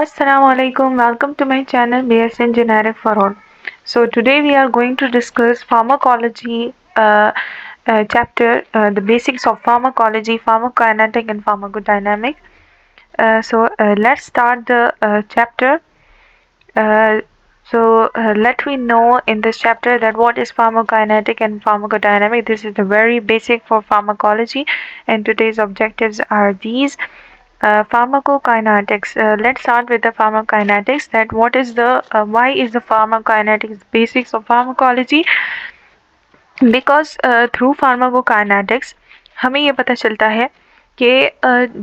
Assalamu alaikum. Welcome to my channel BSN Generic for All. So today we are going to discuss pharmacology chapter, the basics of pharmacology, pharmacokinetic and pharmacodynamic. Let's start the chapter. Let me know in this chapter that what is pharmacokinetic and pharmacodynamic. This is the very basic for pharmacology, and today's objectives are these. Pharmacokinetics. Let's start with the pharmacokinetics. That what is the why is the pharmacokinetics basics of pharmacology? Because through pharmacokinetics हमें ये पता चलता है कि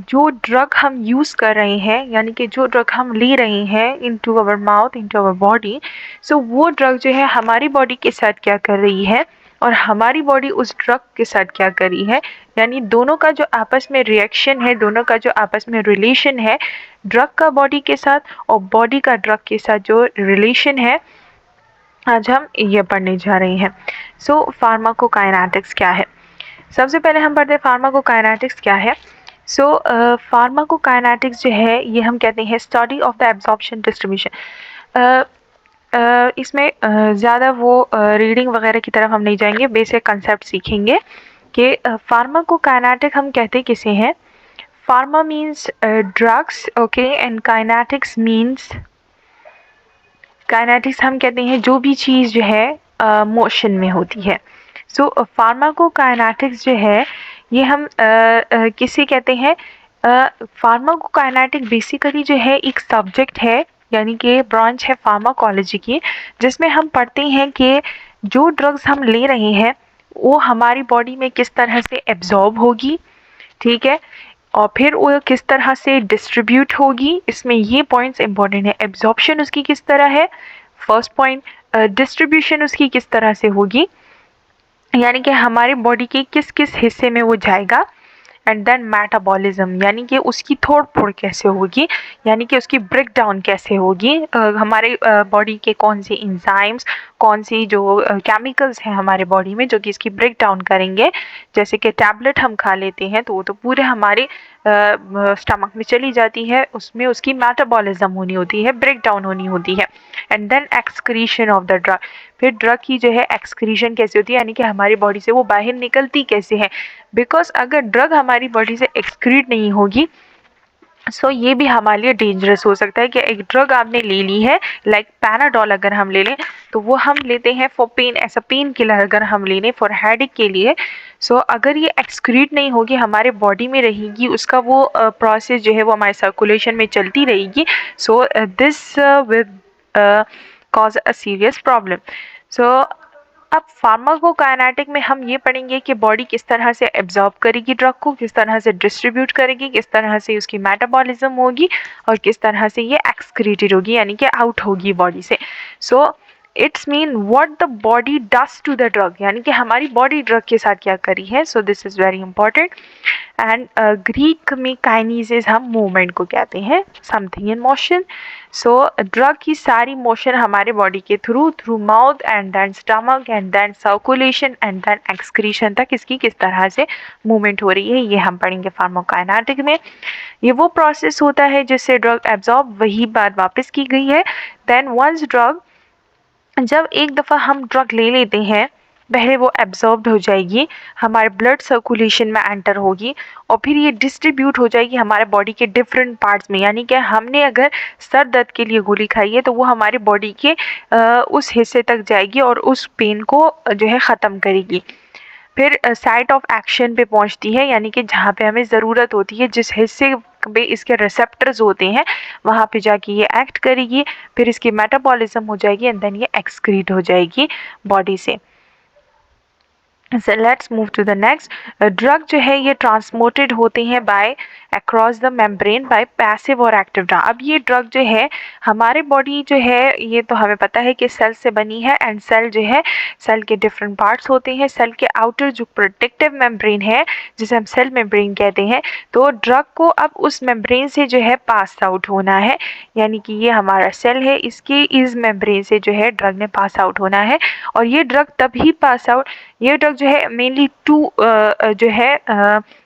जो drug हम use कर रहे हैं, यानी कि जो ड्रग हम ले रहे हैं into our mouth, into our body, so वो ड्रग जो है हमारी बॉडी के साथ क्या कर रही है और हमारी बॉडी उस ड्रग के साथ क्या कर रही है, यानी दोनों का जो आपस में रिएक्शन है, दोनों का जो आपस में रिलेशन है, ड्रग का बॉडी के साथ और बॉडी का ड्रग के साथ जो रिलेशन है, आज हम ये पढ़ने जा रहे हैं. सो फार्माकोकाइनेटिक्स क्या है? सबसे पहले हम पढ़ते हैं फार्माकोकाइनेटिक्स क्या है. सो फार्माकोकाइनेटिक्स जो है ये हम कहते हैं study of the absorption distribution. इसमें ज़्यादा वो रीडिंग वगैरह की तरफ हम नहीं जाएंगे, बेसिक कंसेप्ट सीखेंगे कि फार्माकोकाइनेटिक हम कहते किसे हैं. Pharma means drugs, okay, and kinetics means, kinetics हम कहते हैं जो भी चीज़ जो है मोशन में होती है. सो फार्माकोकाइनेटिक्स जो है ये हम किसे कहते हैं? फार्माकोकाइनेटिक बेसिकली जो है एक सब्जेक्ट है, यानी कि ब्रांच है फार्माकोलॉजी की, जिसमें हम पढ़ते हैं कि जो ड्रग्स हम ले रहे हैं वो हमारी बॉडी में किस तरह से एब्जॉर्ब होगी, ठीक है, और फिर वो किस तरह से डिस्ट्रीब्यूट होगी. इसमें ये पॉइंट्स इंपॉर्टेंट है. एब्जॉर्प्शन उसकी किस तरह है, फर्स्ट पॉइंट. डिस्ट्रीब्यूशन उसकी किस तरह से होगी, यानी कि हमारी बॉडी के किस किस हिस्से में वो जाएगा. एंड देन मेटाबॉलिज्म, यानी कि उसकी तोड़ फोड़ कैसे होगी, यानी कि उसकी ब्रेक डाउन कैसे होगी. हमारे बॉडी के कौन से इंजाइम्स, कौन सी जो केमिकल्स हैं हमारे बॉडी में जो कि इसकी ब्रेक डाउन करेंगे. जैसे कि टैबलेट हम खा लेते हैं तो वो तो पूरे हमारे स्टमक में चली जाती है, उसमें उसकी मेटाबॉलिज्म होनी होती है, ब्रेक डाउन होनी होती है. And then excretion of the drug, फिर ड्रग की जो है एक्सक्रीशन कैसे होती है, यानी कि हमारी बॉडी से वो बाहर निकलती कैसे है. बिकॉज अगर ड्रग हमारी बॉडी से एक्सक्रीट नहीं होगी सो ये भी हमारे लिए डेंजरस हो सकता है कि एक ड्रग आपने ले ली है, लाइक पैनाडोल अगर हम ले लें तो वो हम लेते हैं फॉर पेन, ऐसा पेन किलर अगर हम ले लें फॉर हेडेक के लिए. सो अगर ये एक्सक्रीट नहीं होगी, हमारे बॉडी में रहेगी, उसका वो प्रोसेस जो है वो हमारे सर्कुलेशन में चलती रहेगी, so this with cause a serious problem. So अब फार्माकोकाइनेटिक में हम ये पढ़ेंगे कि बॉडी किस तरह से एब्जॉर्ब करेगी ड्रग को, किस तरह से डिस्ट्रीब्यूट करेगी, किस तरह से उसकी मेटाबॉलिज्म होगी और किस तरह से ये एक्सक्रीटेड होगी, यानी कि आउट होगी बॉडी से. So it's mean what the body does to the drug, यानी कि हमारी बॉडी ड्रग के साथ क्या करी है. So this is very important. And Greek में काइनेसिस हम मूवमेंट को कहते हैं, something in motion. So drug की सारी मोशन हमारे बॉडी के through mouth and then stomach and then circulation and then excretion तक इसकी किस तरह से मूवमेंट हो रही है, ये हम पढ़ेंगे फार्माकोकाइनेटिक में. ये वो प्रोसेस होता है जिससे ड्रग एब्जॉर्ब, वही बात वापस की गई है. देन वंस ड्रग, जब एक दफ़ा हम ड्रग ले लेते हैं, पहले वो एब्जॉर्ब्ड हो जाएगी, हमारे ब्लड सर्कुलेशन में एंटर होगी और फिर ये डिस्ट्रीब्यूट हो जाएगी हमारे बॉडी के डिफरेंट पार्ट्स में. यानी कि हमने अगर सर दर्द के लिए गोली खाई है तो वो हमारे बॉडी के उस हिस्से तक जाएगी और उस पेन को जो है ख़त्म करेगी. फिर साइट ऑफ एक्शन पे पहुंचती है, यानी कि जहाँ पे हमें ज़रूरत होती है, जिस हिस्से पे इसके रिसेप्टर्स होते हैं वहाँ पे जाके ये एक्ट करेगी, फिर इसकी मेटाबॉलिज्म हो जाएगी एंड देन ये एक्सक्रीट हो जाएगी बॉडी से. So let's move to the next. Drug जो है ये ट्रांसपोर्टेड होते हैं by across the membrane by passive और एक्टिव ड्रग. अब ये ड्रग जो है हमारे बॉडी जो है ये तो हमें पता है कि सेल से बनी है, एंड सेल जो है सेल के डिफरेंट पार्ट्स होते हैं. सेल के आउटर जो प्रोटेक्टिव मेम्ब्रेन है जिसे हम सेल मेम्ब्रेन कहते हैं, तो ड्रग को अब उस मेम्ब्रेन से जो है पास आउट होना है, यानी कि ये हमारा सेल है, इसके इस मेम्ब्रेन से जो है ड्रग ने पास आउट होना है. और ये ड्रग तभी पास आउट, ये ड्रग जो है मेनली टू जो है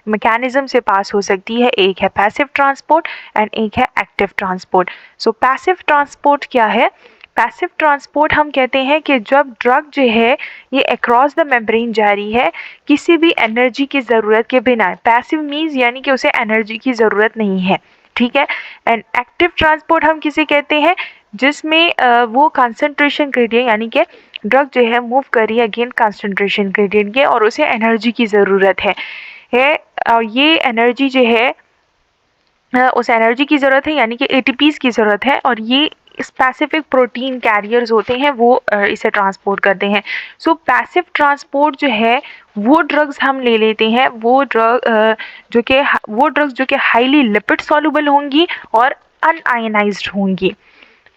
मैकेनिज्म से पास हो सकती है। एक है पैसिव ट्रांसपोर्ट एंड एक है एक्टिव ट्रांसपोर्ट। सो पैसिव ट्रांसपोर्ट क्या है? पैसिव ट्रांसपोर्ट हम कहते हैं कि जब ड्रग जो है ये अक्रॉस द मेम्ब्रेन जा रही है किसी भी एनर्जी की ज़रूरत के बिना। पैसिव मीन्स यानी कि उसे एनर्जी की ज़रूरत नहीं है, ठीक है। एंड एक्टिव ट्रांसपोर्ट हम किसे कहते हैं? जिसमें वो कंसंट्रेशन ग्रेडियंट यानी कि ड्रग जो है मूव कर रही है अगेन कंसंट्रेशन ग्रेडियंट के और उसे एनर्जी की ज़रूरत है और ये एनर्जी जो है उस एनर्जी की ज़रूरत है यानी कि एटीपीज़ की ज़रूरत है और ये स्पेसिफिक प्रोटीन कैरियर्स होते हैं वो इसे ट्रांसपोर्ट करते हैं। सो पैसिव ट्रांसपोर्ट जो है वो ड्रग्स हम ले लेते हैं वो ड्रग्स जो कि हाईली लिपिड सॉल्युबल होंगी और अनआयनाइज्ड होंगी।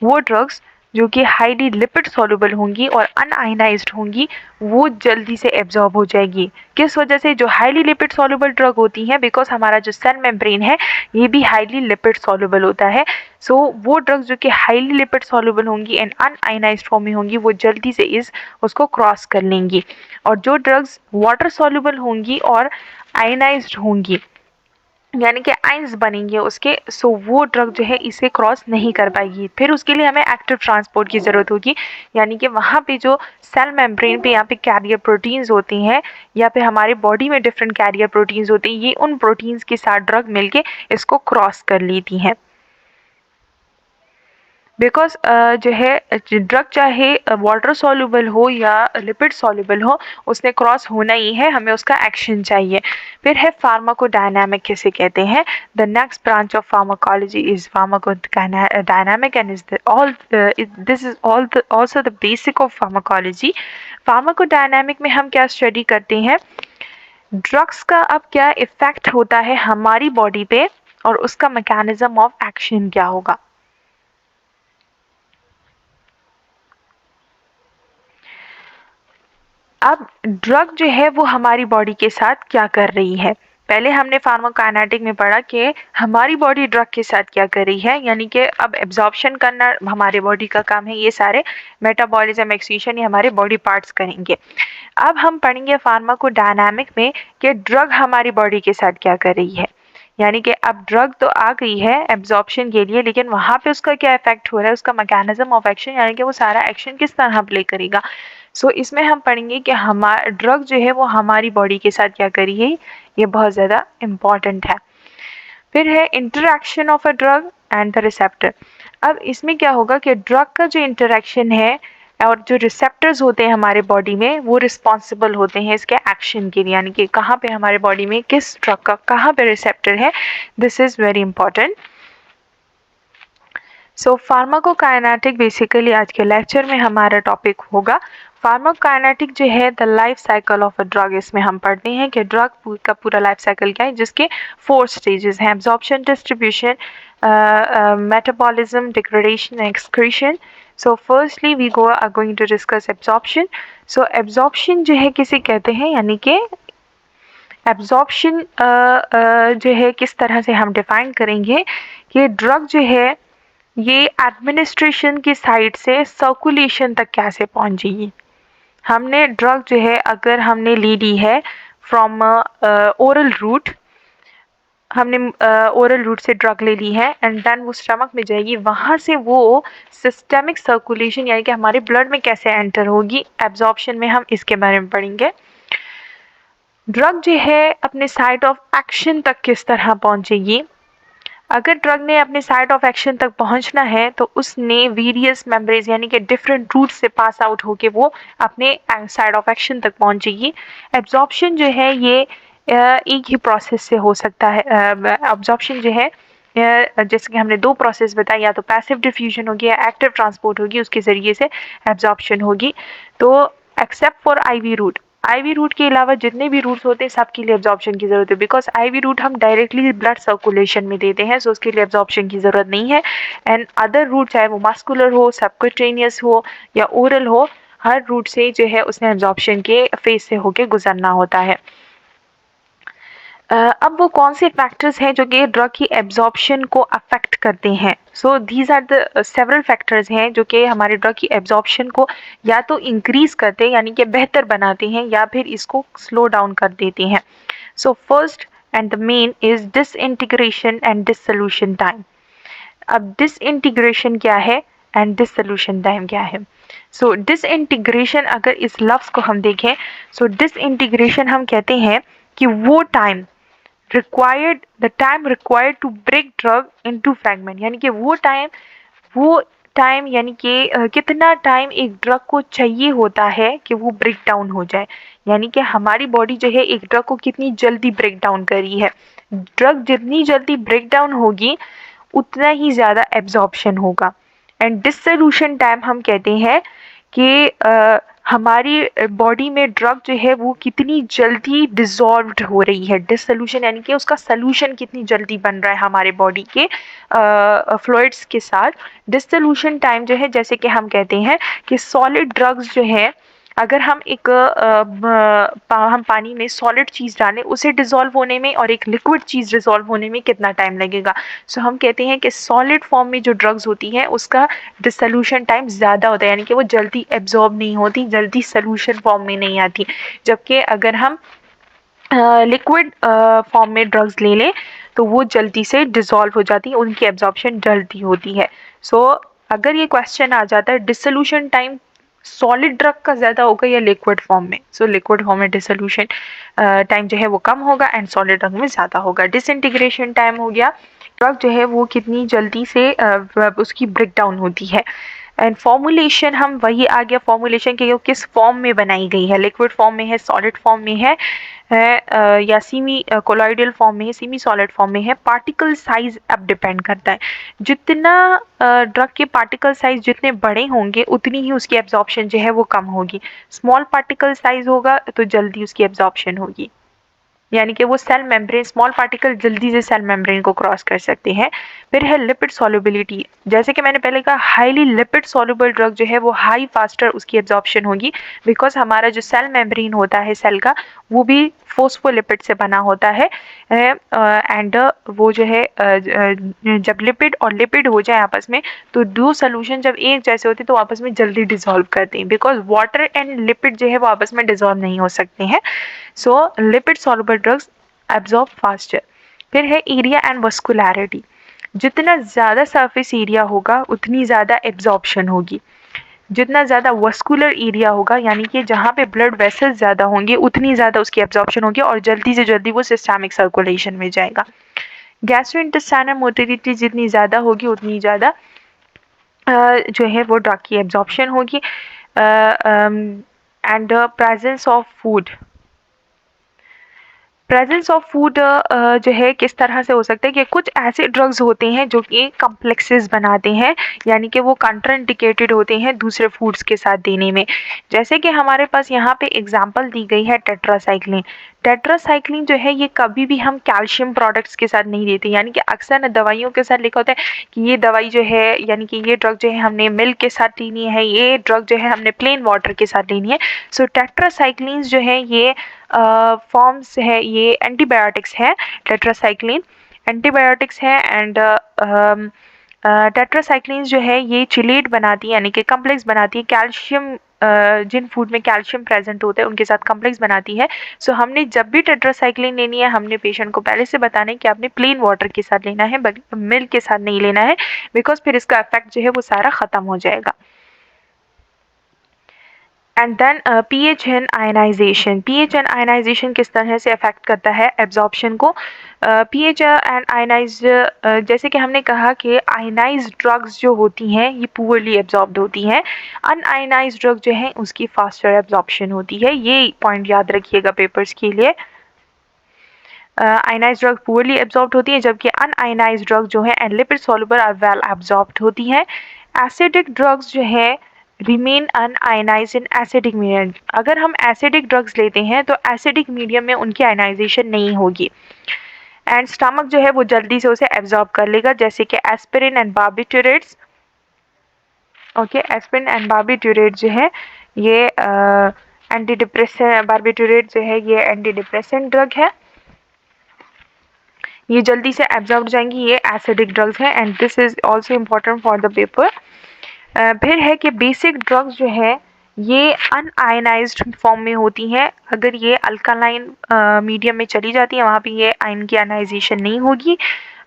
वो ड्रग्स जो कि हाईली लिपिड सॉल्युबल होंगी और अनआयनाइज्ड होंगी वो जल्दी से एब्जॉर्ब हो जाएगी। किस वजह से? जो हाईली लिपिड सॉल्युबल ड्रग होती हैं, बिकॉज हमारा जो सेल मेम्ब्रेन है ये भी हाईली लिपिड सॉल्युबल होता है। सो वो ड्रग्स जो कि हाईली लिपिड सॉल्युबल होंगी एंड अनआयनाइज्ड फॉर्म में होंगी वो जल्दी से उसको क्रॉस कर लेंगी। और जो ड्रग्स वाटर सॉल्युबल होंगी और आयनाइज्ड होंगी यानी कि आइंस बनेंगे उसके, सो वो ड्रग जो है इसे क्रॉस नहीं कर पाएगी। फिर उसके लिए हमें एक्टिव ट्रांसपोर्ट की ज़रूरत होगी यानी कि वहाँ पे जो सेल मेम्ब्रेन पे यहाँ पे कैरियर प्रोटीन्स होती हैं या फिर हमारे बॉडी में डिफरेंट कैरियर प्रोटीन्स होती हैं, ये उन प्रोटीन्स के साथ ड्रग मिलके इसको क्रॉस कर लेती हैं। बिकॉज जो है ड्रग चाहे वाटर सॉल्युबल हो या लिपिड सॉल्युबल हो उसने क्रॉस होना ही है, हमें उसका एक्शन चाहिए। फिर है फार्माकोडायनामिक किसे कहते हैं? The next branch of pharmacology is pharmacodynamic and this is also the basic of pharmacology. Pharmacodynamic में हम क्या स्टडी करते हैं? ड्रग्स का अब क्या इफेक्ट होता है हमारी बॉडी पे और उसका मैकेनिज्म ऑफ एक्शन क्या होगा। अब ड्रग जो है वो हमारी बॉडी के साथ क्या कर रही है? पहले हमने फार्माकोकाइनेटिक में पढ़ा कि हमारी बॉडी ड्रग के साथ क्या कर रही है, यानी कि अब एब्जॉर्प्शन करना हमारे बॉडी का काम है, ये सारे मेटाबॉलिज्म एक्सक्रीशन ये हमारे बॉडी पार्ट्स करेंगे। अब हम पढ़ेंगे फार्माकोडायनामिक में कि ड्रग हमारी बॉडी के साथ क्या कर रही है, यानी कि अब ड्रग तो आ गई है एब्जॉर्प्शन के लिए लेकिन वहाँ पे उसका क्या इफेक्ट हो रहा है, उसका मैकेनिज्म ऑफ एक्शन यानी कि वो सारा एक्शन किस तरह प्ले करेगा। सो इसमें हम पढ़ेंगे कि हमारा ड्रग जो है वो हमारी बॉडी के साथ क्या करी है, ये बहुत ज़्यादा इम्पॉर्टेंट है। फिर है interaction of a drug and the receptor. अब इसमें क्या होगा कि ड्रग का जो इंटरेक्शन है और जो रिसेप्टर्स होते हैं हमारे बॉडी में वो रिस्पॉन्सिबल होते हैं इसके एक्शन के लिए, यानी कि कहाँ पे हमारे बॉडी में किस ड्रग का कहाँ पे रिसेप्टर है, this is very important. So pharmacokinetic basically आज के लेक्चर में हमारा टॉपिक होगा। फार्माकोकाइनेटिक जो है the life cycle of a drug, इसमें हम पढ़ते हैं कि ड्रग का पूरा लाइफ साइकिल क्या है जिसके 4 स्टेजेस हैं: absorption, distribution, metabolism, degradation, excretion. So firstly we are going to discuss absorption. So absorption जो है किसे कहते हैं, यानी कि एब्जॉर्प्शन जो है किस तरह से हम डिफाइन करेंगे कि ड्रग जो है ये एडमिनिस्ट्रेशन की साइड से सर्कुलेशन तक कैसे पहुंचेगी। हमने ड्रग जो है अगर हमने ले ली है फ्रॉम ओरल रूट, हमने ओरल रूट से ड्रग ले ली है एंड देन वो स्टमक में जाएगी, वहाँ से वो सिस्टेमिक सर्कुलेशन यानी कि हमारे ब्लड में कैसे एंटर होगी, एब्जॉर्प्शन में हम इसके बारे में पढ़ेंगे। ड्रग जो है अपने साइट ऑफ एक्शन तक किस तरह पहुँचेगी। अगर ड्रग ने अपने साइट ऑफ एक्शन तक पहुंचना है तो उसने वेरियस मेम्ब्रेन्स यानी कि डिफरेंट रूट से पास आउट होके वो अपने साइट ऑफ एक्शन तक पहुंचेगी। एब्जॉर्प्शन जो है ये एक ही प्रोसेस से हो सकता है। एब्जॉर्प्शन जो है जैसे कि हमने 2 प्रोसेस बताई, या तो पैसिव डिफ्यूजन होगी या एक्टिव ट्रांसपोर्ट होगी, उसके ज़रिए से एब्जॉर्प्शन होगी। तो except for IV route, IV route के अलावा जितने भी रूट्स होते हैं सबके लिए एब्जॉर्प्शन की ज़रूरत है, बिकॉज आईवी रूट हम डायरेक्टली ब्लड सर्कुलेशन में देते हैं, सो उसके लिए एब्जॉर्प्शन की ज़रूरत नहीं है। एंड अदर रूट चाहे वो मस्कुलर हो, सबक्यूटेनियस हो या ओरल हो, हर रूट से जो है उसने एब्जॉर्प्शन के फेज से होके गुजरना होता है। अब वो कौन से फैक्टर्स हैं जो कि ड्रग की एब्जॉर्प्शन को अफेक्ट करते हैं, so these are the several factors हैं जो कि हमारे ड्रग की एब्जॉर्प्शन को या तो इंक्रीज करते हैं यानी कि बेहतर बनाते हैं या फिर इसको स्लो डाउन कर देते हैं. So first and the main is disintegration and dissolution time. अब डिसइंटीग्रेशन क्या है एंड डिसोल्यूशन टाइम क्या है? सो डिसइंटीग्रेशन, अगर इस लफ्ज को हम देखें, सो डिसइंटीग्रेशन हम कहते हैं कि वो time required to break drug into fragment, यानी कि वो टाइम यानी कि कितना टाइम एक ड्रग को चाहिए होता है कि वो ब्रेक डाउन हो जाए, यानी कि हमारी बॉडी जो है एक ड्रग को कितनी जल्दी ब्रेक डाउन कर रही है. ड्रग जितनी जल्दी ब्रेक डाउन होगी उतना ही ज़्यादा एब्जॉर्प्शन होगा. एंड डिसोल्यूशन टाइम हम कहते हैं कि हमारी बॉडी में ड्रग जो है वो कितनी जल्दी डिसॉल्व्ड हो रही है. डिसोल्यूशन यानी कि उसका सॉल्यूशन कितनी जल्दी बन रहा है हमारे बॉडी के फ्लूइड्स के साथ. डिसोल्यूशन टाइम जो है, जैसे कि हम कहते हैं कि सॉलिड ड्रग्स जो है, अगर हम हम पानी में सॉलिड चीज़ डालें उसे डिज़ोल्व होने में और एक लिक्विड चीज़ डिज़ोल्व होने में कितना टाइम लगेगा. सो हम कहते हैं कि सॉलिड फॉर्म में जो ड्रग्स होती हैं उसका डिसोल्यूशन टाइम ज़्यादा होता है, यानी कि वो जल्दी एब्जॉर्ब नहीं होती, जल्दी सॉल्यूशन फॉर्म में नहीं आती. जबकि अगर हम लिक्विड फॉर्म में ड्रग्स ले लें तो वो जल्दी से डिज़ोल्व हो जाती है, उनकी एब्जॉर्प्शन जल्दी होती है. सो अगर ये क्वेश्चन आ जाता है डिसोल्यूशन टाइम सॉलिड ड्रग का ज़्यादा होगा या लिक्विड फॉर्म में, सो लिक्विड फॉर्म में डिसोल्यूशन टाइम जो है वो कम होगा एंड सॉलिड ड्रग में ज़्यादा होगा. डिसइंटीग्रेशन टाइम हो गया, ड्रग जो है वो कितनी जल्दी से उसकी ब्रेक डाउन होती है. एंड फॉर्मुलेशन, हम वही आ गया फॉर्मुलेशन के किस फॉर्म में बनाई गई है, लिक्विड फॉर्म में है, सॉलिड फॉर्म में है या सेमी कोलॉइडल फॉर्म में है, सेमी सॉलिड फॉर्म में है. पार्टिकल साइज अब डिपेंड करता है, जितना ड्रग के पार्टिकल साइज जितने बड़े होंगे उतनी ही उसकी एब्जॉर्प्शन जो है वो कम होगी. स्मॉल पार्टिकल साइज होगा तो जल्दी उसकी एब्जॉर्प्शन होगी, यानी कि वो सेल मेम्ब्रेन, स्मॉल पार्टिकल जल्दी से सेल मेम्ब्रेन को क्रॉस कर सकते हैं. फिर है लिपिड सॉल्युबिलिटी, जैसे कि मैंने पहले कहा हाईली लिपिड सॉल्युबल ड्रग जो है वो हाई फास्टर उसकी एब्जॉर्प्शन होगी, बिकॉज हमारा जो सेल मेम्ब्रेन होता है सेल का वो भी फोस्फोलिपिड से बना होता है. एंड वो जो है जब लिपिड और लिपिड हो जाए आपस में तो दो सोल्यूशन जब एक जैसे होते हैं तो आपस में जल्दी डिसॉल्व करते हैं, बिकॉज वाटर एंड लिपिड जो है वो आपस में डिसॉल्व नहीं हो सकते हैं. So lipid soluble drugs absorb faster. फिर है एरिया एंड वस्कुलैरिटी, जितना ज़्यादा सरफेस एरिया होगा उतनी ज़्यादा एब्जॉर्प्शन होगी, जितना ज़्यादा वस्कुलर एरिया होगा यानी कि जहाँ पे ब्लड वेसल्स ज़्यादा होंगे उतनी ज़्यादा उसकी एब्जॉर्प्शन होगी और जल्दी से जल्दी वो सिस्टमिक सर्कुलेशन में जाएगा. गैस्ट्रोइंटेस्टाइनल मोटिलिटी जितनी ज़्यादा होगी उतनी ज़्यादा जो है वो ड्रग की एब्जॉर्प्शन होगी. And presence of food, presence of food जो है किस तरह से हो सकता है कि कुछ ऐसे ड्रग्स होते हैं जो कि कम्प्लेक्सेस बनाते हैं, यानी कि वो कंट्राइंडिकेटेड होते हैं दूसरे फूड्स के साथ देने में. जैसे कि हमारे पास यहाँ पे एग्जांपल दी गई है टेट्रासाइक्लिन. टेट्रासाइक्लिन जो है ये कभी भी हम कैल्शियम प्रोडक्ट्स के साथ नहीं देते, यानी कि अक्सर न दवाइयों के साथ लिखा होता है कि ये दवाई जो है यानी कि ये ड्रग जो है हमने मिल्क के साथ लेनी है, ये ड्रग जो है हमने प्लेन वाटर के साथ लेनी है. सो टेट्रासाइक्लिन जो है ये फॉर्म्स है, ये एंटीबायोटिक्स है. टेट्रासाइक्लिन एंटीबायोटिक्स है एंड टेट्रासाइक्लिन जो है ये चिलेट बनाती है यानी कि कम्प्लेक्स बनाती है कैल्शियम, जिन फूड में कैल्शियम प्रेजेंट होता है उनके साथ कम्प्लेक्स बनाती है. सो हमने जब भी टेट्रासाइक्लिन लेनी है हमने पेशेंट को पहले से बताना है कि आपने प्लेन वाटर के साथ लेना है, मिल्क के साथ नहीं लेना है, बिकॉज फिर इसका इफेक्ट जो है वो सारा ख़त्म हो जाएगा. And then pH and ionization, pH and ionization किस तरह से अफेक्ट करता है एब्जॉर्प्शन को. पीएच एंड आयनाइज, जैसे कि हमने कहा कि आयनाइज ड्रग्स जो होती हैं ये पुअरली एब्जॉर्ब्ड होती हैं, अनआयनाइज ड्रग जो है उसकी फास्टर एब्जॉर्प्शन होती है. ये पॉइंट याद रखिएगा पेपर्स के लिए. आयनाइज ड्रग पुअरली एब्जॉर्ब्ड होती है जबकि अनआयनाइज ड्रग जो है and lipid soluble are well absorbed होती हैं. एसिडिक ड्रग्स जो है remain unionize in acidic medium, अगर हम एसिडिक ड्रग्स लेते हैं तो एसिडिक मीडियम में उनकी आयनाइजेशन नहीं होगी एंड स्टमक जो है वो जल्दी से उसे एब्जॉर्ब कर लेगा, जैसे कि aspirin and barbiturates. Okay, aspirin and barbiturate जो है ये एंटी डिप्रेसेंट, बार्बिट्यूरेट जो है ये एंटी डिप्रेसेंट ड्रग है. ये जल्दी से एब्जॉर्ब हो जाएंगी, ये एसिडिक ड्रग्स हैं and this is also important for the paper. फिर है कि बेसिक ड्रग्स जो है ये अनआयनाइज्ड फॉर्म में होती हैं। अगर ये अल्कालाइन मीडियम में चली जाती है वहाँ पे ये आयन की आयनाइजेशन नहीं होगी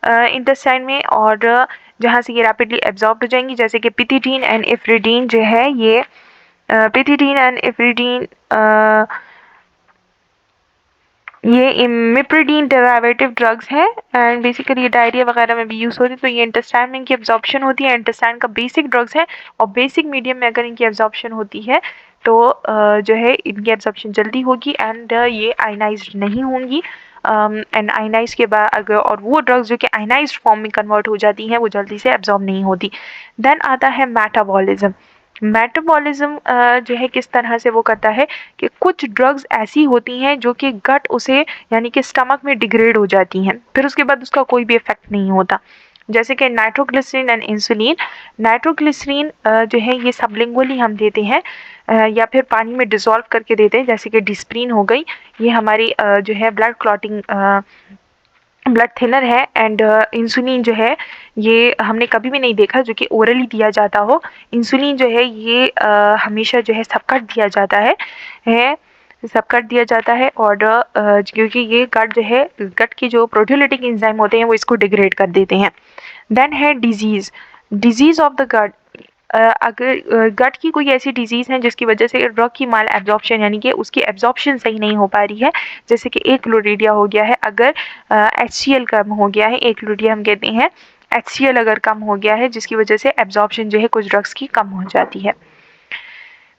इंटेस्टाइन में, और जहाँ से ये रैपिडली एब्जॉर्ब हो जाएंगी, जैसे कि पिथिडीन एंड इफ्रिडीन जो है ये पिथिडीन एंड इफ्रिडीन ये इमिप्रिडीन डेरिवेटिव ड्रग्स हैं एंड बेसिकली ये डायरिया वगैरह में भी यूज़ होती है। तो ये इंटेस्टाइन में इनकी एब्जॉर्प्शन होती है, इंटेस्टाइन का बेसिक ड्रग्स है और बेसिक मीडियम में अगर इनकी एब्जॉर्प्शन होती है तो जो है इनकी एब्जॉर्प्शन जल्दी होगी एंड ये आयनाइज्ड नहीं होंगी एंड आयनाइज के बाद अगर और वो ड्रग्स जो कि आयनाइज्ड फॉर्म में कन्वर्ट हो जाती हैं वो जल्दी से एब्जॉर्ब नहीं होती। देन आता है मेटाबॉलिज्म। मेटाबॉलिज्म जो है किस तरह से वो करता है कि कुछ ड्रग्स ऐसी होती हैं जो कि गट उसे यानी कि स्टमक में डिग्रेड हो जाती हैं, फिर उसके बाद उसका कोई भी इफेक्ट नहीं होता, जैसे कि नाइट्रोग्लिसरीन एंड इंसुलिन। नाइट्रोग्लिसरीन जो है ये सबलिंगुअली हम देते हैं या फिर पानी में डिसॉल्व करके देते हैं, जैसे कि डिस्प्रिन हो गई, ये हमारी जो है ब्लड क्लॉटिंग ब्लड थिनर है एंड इंसुलिन जो है ये हमने कभी भी नहीं देखा जो कि ओरली दिया जाता हो। इंसुलिन जो है ये हमेशा जो है सबकट दिया जाता है सबकट दिया जाता है और क्योंकि ये गट जो है गट की जो प्रोटियोलिटिक एंजाइम होते हैं वो इसको डिग्रेड कर देते हैं। देन है डिजीज ऑफ द गट। अगर गट की कोई ऐसी डिजीज़ है जिसकी वजह से ड्रग की माल एब्जॉर्प्शन यानी कि उसकी एब्जॉर्प्शन सही नहीं हो पा रही है, जैसे कि एक क्लोरीडिया हो गया है, अगर HCl कम हो गया है, एक क्लोरीडिया हम कहते हैं HCl अगर कम हो गया है जिसकी वजह से एब्जॉर्प्शन जो है कुछ ड्रग्स की कम हो जाती है।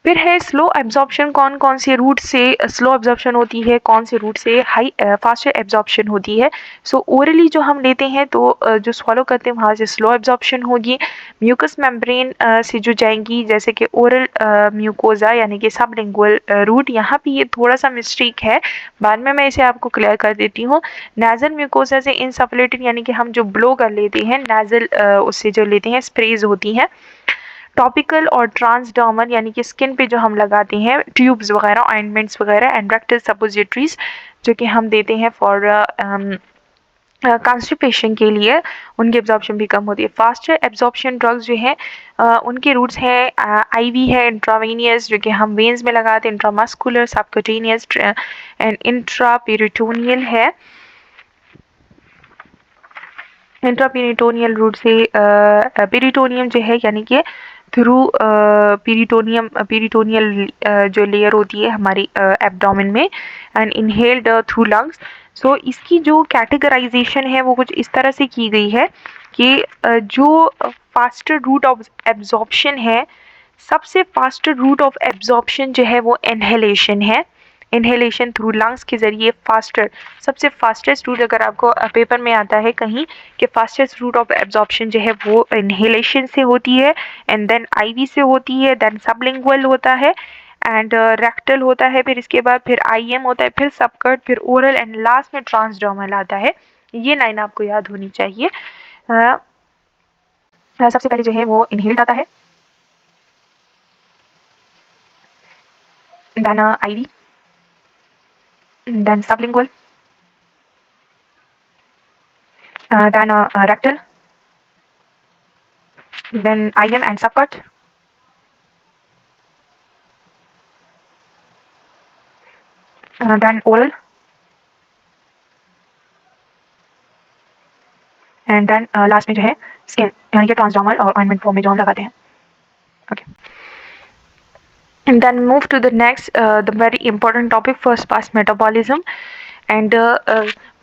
फिर है स्लो एब्जॉर्प्शन, कौन कौन से रूट से स्लो एब्जॉर्प्शन होती है, कौन से रूट से हाई फास्टर एब्जॉर्प्शन होती है। सो ओरली जो हम लेते हैं तो जो swallow करते हैं वहाँ से स्लो एब्जॉर्प्शन होगी। म्यूकस मेम्ब्रेन से जो जाएंगी जैसे कि ओरल म्यूकोजा यानी कि सबलिंगुअल रूट, यहाँ पे ये थोड़ा सा मिस्टेक है, बाद में मैं इसे आपको क्लियर कर देती हूँ। नेजल म्यूकोजा से इंसफलेटेड यानी कि हम जो ब्लो कर लेते हैं नेजल उससे जो लेते हैं स्प्रेज होती हैं। टॉपिकल और ट्रांसडर्मल यानी कि स्किन पे जो हम लगाते हैं ट्यूब्स वगैरह ऑइंटमेंट्स वगैरह, एंड रेक्टल सपोजिटरीज जो कि हम देते हैं फॉर कॉन्स्टिपेशन के लिए, उनकी एब्जॉर्प्शन भी कम होती है। फास्टर एब्जॉर्प्शन ड्रग्स जो हैं उनके रूट्स हैं IV है, इंट्रावेनियस जो कि हम वेन्स में लगाते हैं, इंट्रामस्कुलर, सबक्यूटेनियस एंड इंट्रापेरिटोनियल है। इंट्रापेरिटोनियल रूट से पेरिटोनियम जो है यानी कि थ्रू पेरिटोनियल जो लेयर होती है हमारी एब्डोमेन में एंड इनहेल्ड थ्रू लंग्स। सो इसकी जो कैटेगराइजेशन है वो कुछ इस तरह से की गई है कि जो फास्टर रूट ऑफ एब्जॉर्प्शन है, सबसे फास्टर रूट ऑफ एब्जॉर्प्शन जो है वो इनहेलेशन है। इनहेलेशन थ्रू लंग्स के ज़रिए फास्टर, सबसे फास्टेस्ट रूट अगर आपको पेपर में आता है कहीं कि फास्टेस्ट रूट ऑफ एब्जॉर्प्शन जो है वो इनहेलेशन से होती है एंड देन IV से होती है, देन सबलिंगुअल होता है एंड रेक्टल होता है, फिर इसके बाद फिर IM होता है, फिर सबकट, फिर ओरल एंड लास्ट में ट्रांसडर्मल आता है। ये लाइन आपको याद होनी चाहिए। सबसे पहले जो है वो इनहेल्ड आता है, then IV, then sublingual, then rectal, then IM and subcut, then oral, and then last में जो है स्किन यानी कि ट्रांसडर्मल और ऑइंटमेंट फॉर्म में जो हम लगाते हैं। Okay, and then move to the next the very important topic, first pass metabolism and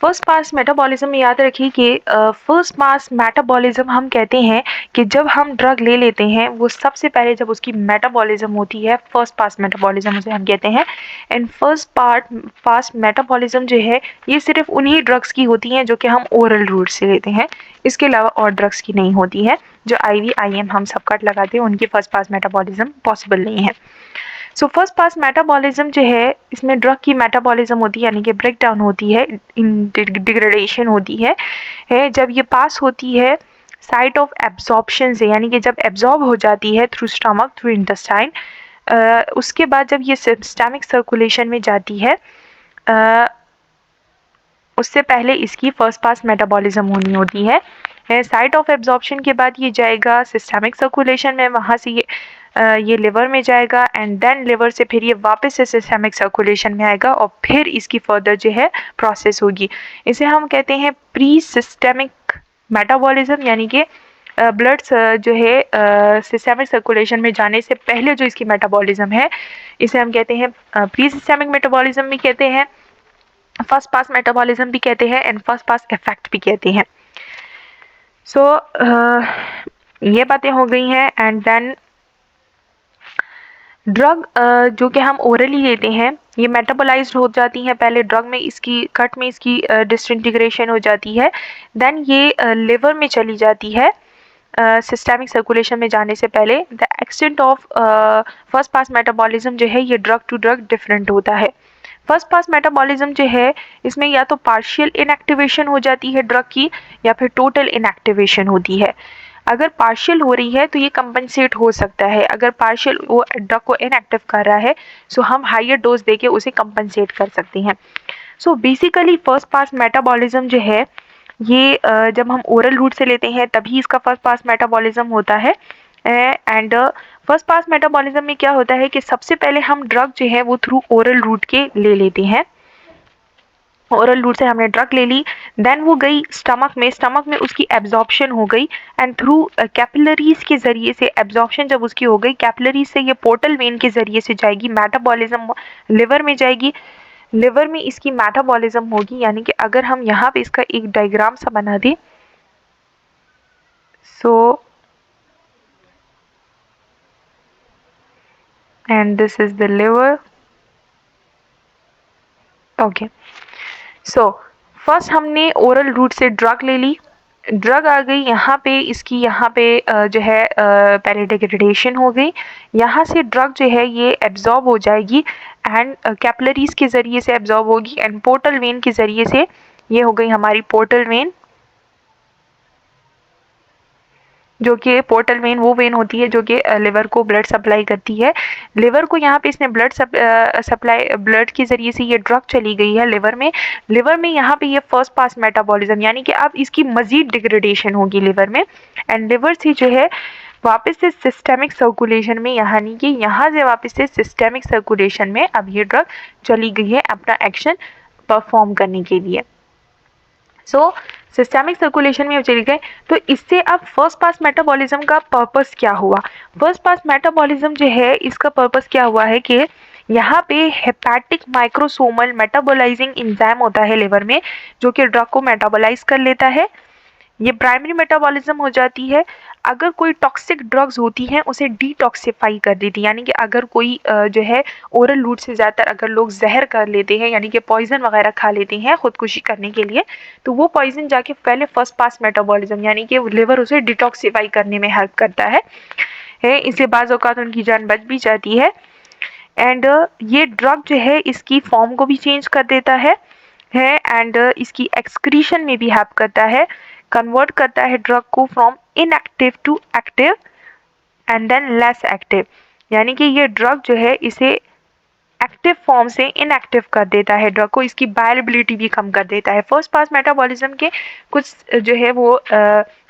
first pass metabolism याद रखिए कि फर्स्ट पास मेटाबॉलिज्म हम कहते हैं कि जब हम ड्रग ले लेते हैं वो सबसे पहले जब उसकी मेटाबॉलिज्म होती है फर्स्ट पास मेटाबॉलिज्म उसे हम कहते हैं। एंड फर्स्ट पास मेटाबॉलिज्म जो है ये सिर्फ उन्हीं ड्रग्स की होती हैं जो कि हम ओरल रूट से लेते हैं, इसके अलावा और ड्रग्स की नहीं होती है। जो IV IM हम सब कट लगाते हैं उनकी फर्स्ट पास मेटाबॉलिज्म पॉसिबल नहीं है। सो फर्स्ट पास मेटाबॉलिज्म जो है इसमें ड्रग की मेटाबॉलिज्म होती है यानी कि ब्रेक डाउन होती है, डिग्रेडेशन होती है जब ये पास होती है साइट ऑफ एब्जॉर्प्शन से, यानी कि जब एब्जॉर्ब हो जाती है थ्रू स्टमक थ्रू इंटेस्टाइन, उसके बाद जब ये सिस्टेमिक सर्कुलेशन में जाती है उससे पहले इसकी फर्स्ट पास मेटाबॉलिज्म होनी होती है। साइट ऑफ एब्जॉर्प्शन के बाद ये जाएगा सिस्टमिक सर्कुलेशन में, वहाँ से ये लिवर में जाएगा एंड देन लिवर से फिर ये वापस से सिस्टमिक सर्कुलेशन में आएगा और फिर इसकी फर्दर जो है प्रोसेस होगी। इसे हम कहते हैं प्री सिस्टमिक मेटाबॉलिज्म, यानी कि ब्लड जो है सिस्टमिक सर्कुलेशन में जाने से पहले जो इसकी मेटाबॉलिज्म है, इसे हम कहते हैं प्री सिस्टमिक मेटाबॉलिज्म भी कहते हैं, फर्स्ट पास मेटाबॉलिज्म भी कहते हैं एंड फर्स्ट पास इफेक्ट भी कहते हैं। सो ये बातें हो गई हैं। एंड देन ड्रग जो कि हम ओरली लेते हैं, ये मेटाबोलाइज्ड हो जाती हैं पहले ड्रग में, इसकी कट में इसकी डिसइंटीग्रेशन हो जाती है, देन ये लिवर में चली जाती है सिस्टमिक सर्कुलेशन में जाने से पहले। The extent of first pass metabolism जो है ये ड्रग टू ड्रग डिफरेंट होता है। फर्स्ट पास मेटाबॉलिज्म जो है इसमें या तो पार्शियल इनएक्टिवेशन हो जाती है ड्रग की या फिर टोटल इनएक्टिवेशन होती है। अगर पार्शियल हो रही है तो ये कंपनसेट हो सकता है, अगर पार्शियल वो ड्रग को इनएक्टिव कर रहा है सो हम हायर डोज देके उसे कंपनसेट कर सकते हैं। So basically first pass metabolism जो है ये जब हम ओरल रूट से लेते हैं तभी इसका फर्स्ट पास मेटाबॉलिज्म होता है। एंड फर्स्ट पास मेटाबॉलिज्म में क्या होता है कि सबसे पहले हम ड्रग जो है वो थ्रू ओरल रूट के ले लेते हैं, ओरल रूट से हमने ड्रग ले ली, देन वो गई स्टमक में उसकी एब्जॉर्प्शन हो गई एंड थ्रू कैपिलरीज के ज़रिए से एब्जॉर्प्शन जब उसकी हो गई, कैपिलरीज से ये पोर्टल वेन के ज़रिए से जाएगी, मेटाबॉलिज्म लिवर में जाएगी, लिवर में इसकी मेटाबॉलिज्म होगी। यानी कि अगर हम यहाँ पे इसका एक डायग्राम सा बना दें, so and this is the liver. Okay, so first हमने ओरल रूट से ड्रग ले ली, ड्रग आ गई यहाँ पे, इसकी यहाँ पे जो है पहले डिग्रेडेशन हो गई, यहाँ से ड्रग जो है ये एब्जॉर्ब हो जाएगी एंड कैपिलरीज के ज़रिए से एब्जॉर्ब होगी एंड पोर्टल वेन के ज़रिए से, ये हो गई हमारी पोर्टल वेन, जो कि पोर्टल वेन वो वेन होती है जो कि लिवर को ब्लड सप्लाई करती है। लिवर को यहाँ पे इसने ब्लड सप्लाई, ब्लड के ज़रिए से ये ड्रग चली गई है लिवर में, लिवर में यहाँ पे ये फर्स्ट पास मेटाबॉलिज्म, यानी कि अब इसकी मज़ीद डिग्रेडेशन होगी लिवर में एंड लिवर से जो है वापस से सिस्टमिक सर्कुलेशन में, यानी कि यहाँ से वापस से सिस्टमिक सर्कुलेशन में अब ये ड्रग चली गई है अपना एक्शन परफॉर्म करने के लिए। सो सिस्टमिक सर्कुलेशन में चली गए, तो इससे अब फर्स्ट पास मेटाबॉलिज्म का पर्पस क्या हुआ? फर्स्ट पास मेटाबॉलिज्म जो है इसका पर्पस क्या हुआ है कि यहाँ पे हेपेटिक माइक्रोसोमल मेटाबोलाइजिंग एंजाइम होता है लिवर में जो कि ड्रग को मेटाबोलाइज कर लेता है, ये प्राइमरी मेटाबॉलिज्म हो जाती है। अगर कोई टॉक्सिक ड्रग्स होती हैं उसे डिटॉक्सिफाई कर देती है, यानी कि अगर कोई जो है ओरल रूट से ज़्यादातर अगर लोग जहर कर लेते हैं यानी कि पॉइजन वगैरह खा लेते हैं खुदकुशी करने के लिए, तो वो पॉइजन जाके पहले फर्स्ट पास मेटाबॉलिज्म यानी कि लिवर उसे डिटॉक्सिफाई करने में हेल्प करता है, इससे बाज़ औक़ात उनकी जान बच भी जाती है। एंड ये ड्रग जो है इसकी फॉर्म को भी चेंज कर देता है एंड इसकी एक्सक्रीशन में भी हेल्प करता है, कन्वर्ट करता है ड्रग को from inactive to active and then less active, यानी कि ये ड्रग जो है इसे एक्टिव फॉर्म से इनएक्टिव कर देता है ड्रग को, इसकी बायोअवेलेबिलिटी भी कम कर देता है। फर्स्ट पास मेटाबॉलिज्म के कुछ जो है वो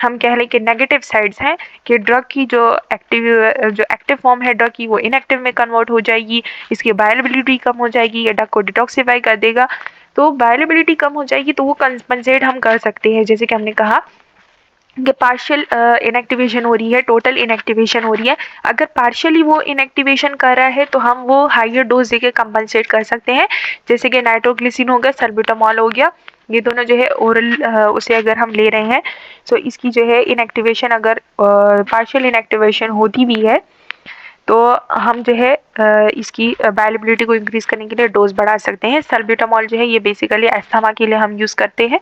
हम कह लें कि नेगेटिव साइड्स हैं कि ड्रग की जो एक्टिव फॉर्म है ड्रग की वो इनएक्टिव में कन्वर्ट हो जाएगी, इसकी बायोअवेलेबिलिटी कम हो जाएगी, ये ड्रग को डिटॉक्सिफाई कर देगा, तो बायोअवेलेबिलिटी कम हो जाएगी तो वो कंपनसेट हम कर सकते हैं, जैसे कि हमने कहा कि पार्शियल इनएक्टिवेशन हो रही है, टोटल इनएक्टिवेशन हो रही है। अगर पार्शियली वो इनएक्टिवेशन कर रहा है तो हम वो हायर डोज देके कंपनसेट कर सकते हैं, जैसे कि नाइट्रोग्लिसिन हो गया, सल्ब्यूटामॉल हो गया, ये दोनों जो है ओरल उसे अगर हम ले रहे हैं तो इसकी जो है इनएक्टिवेशन अगर पार्शियल इनएक्टिवेशन होती भी है तो हम जो है इसकी बायोअवेलेबिलिटी को इंक्रीज़ करने के लिए डोज बढ़ा सकते हैं। सल्ब्यूटामॉल जो है ये बेसिकली अस्थमा के लिए हम यूज़ करते हैं,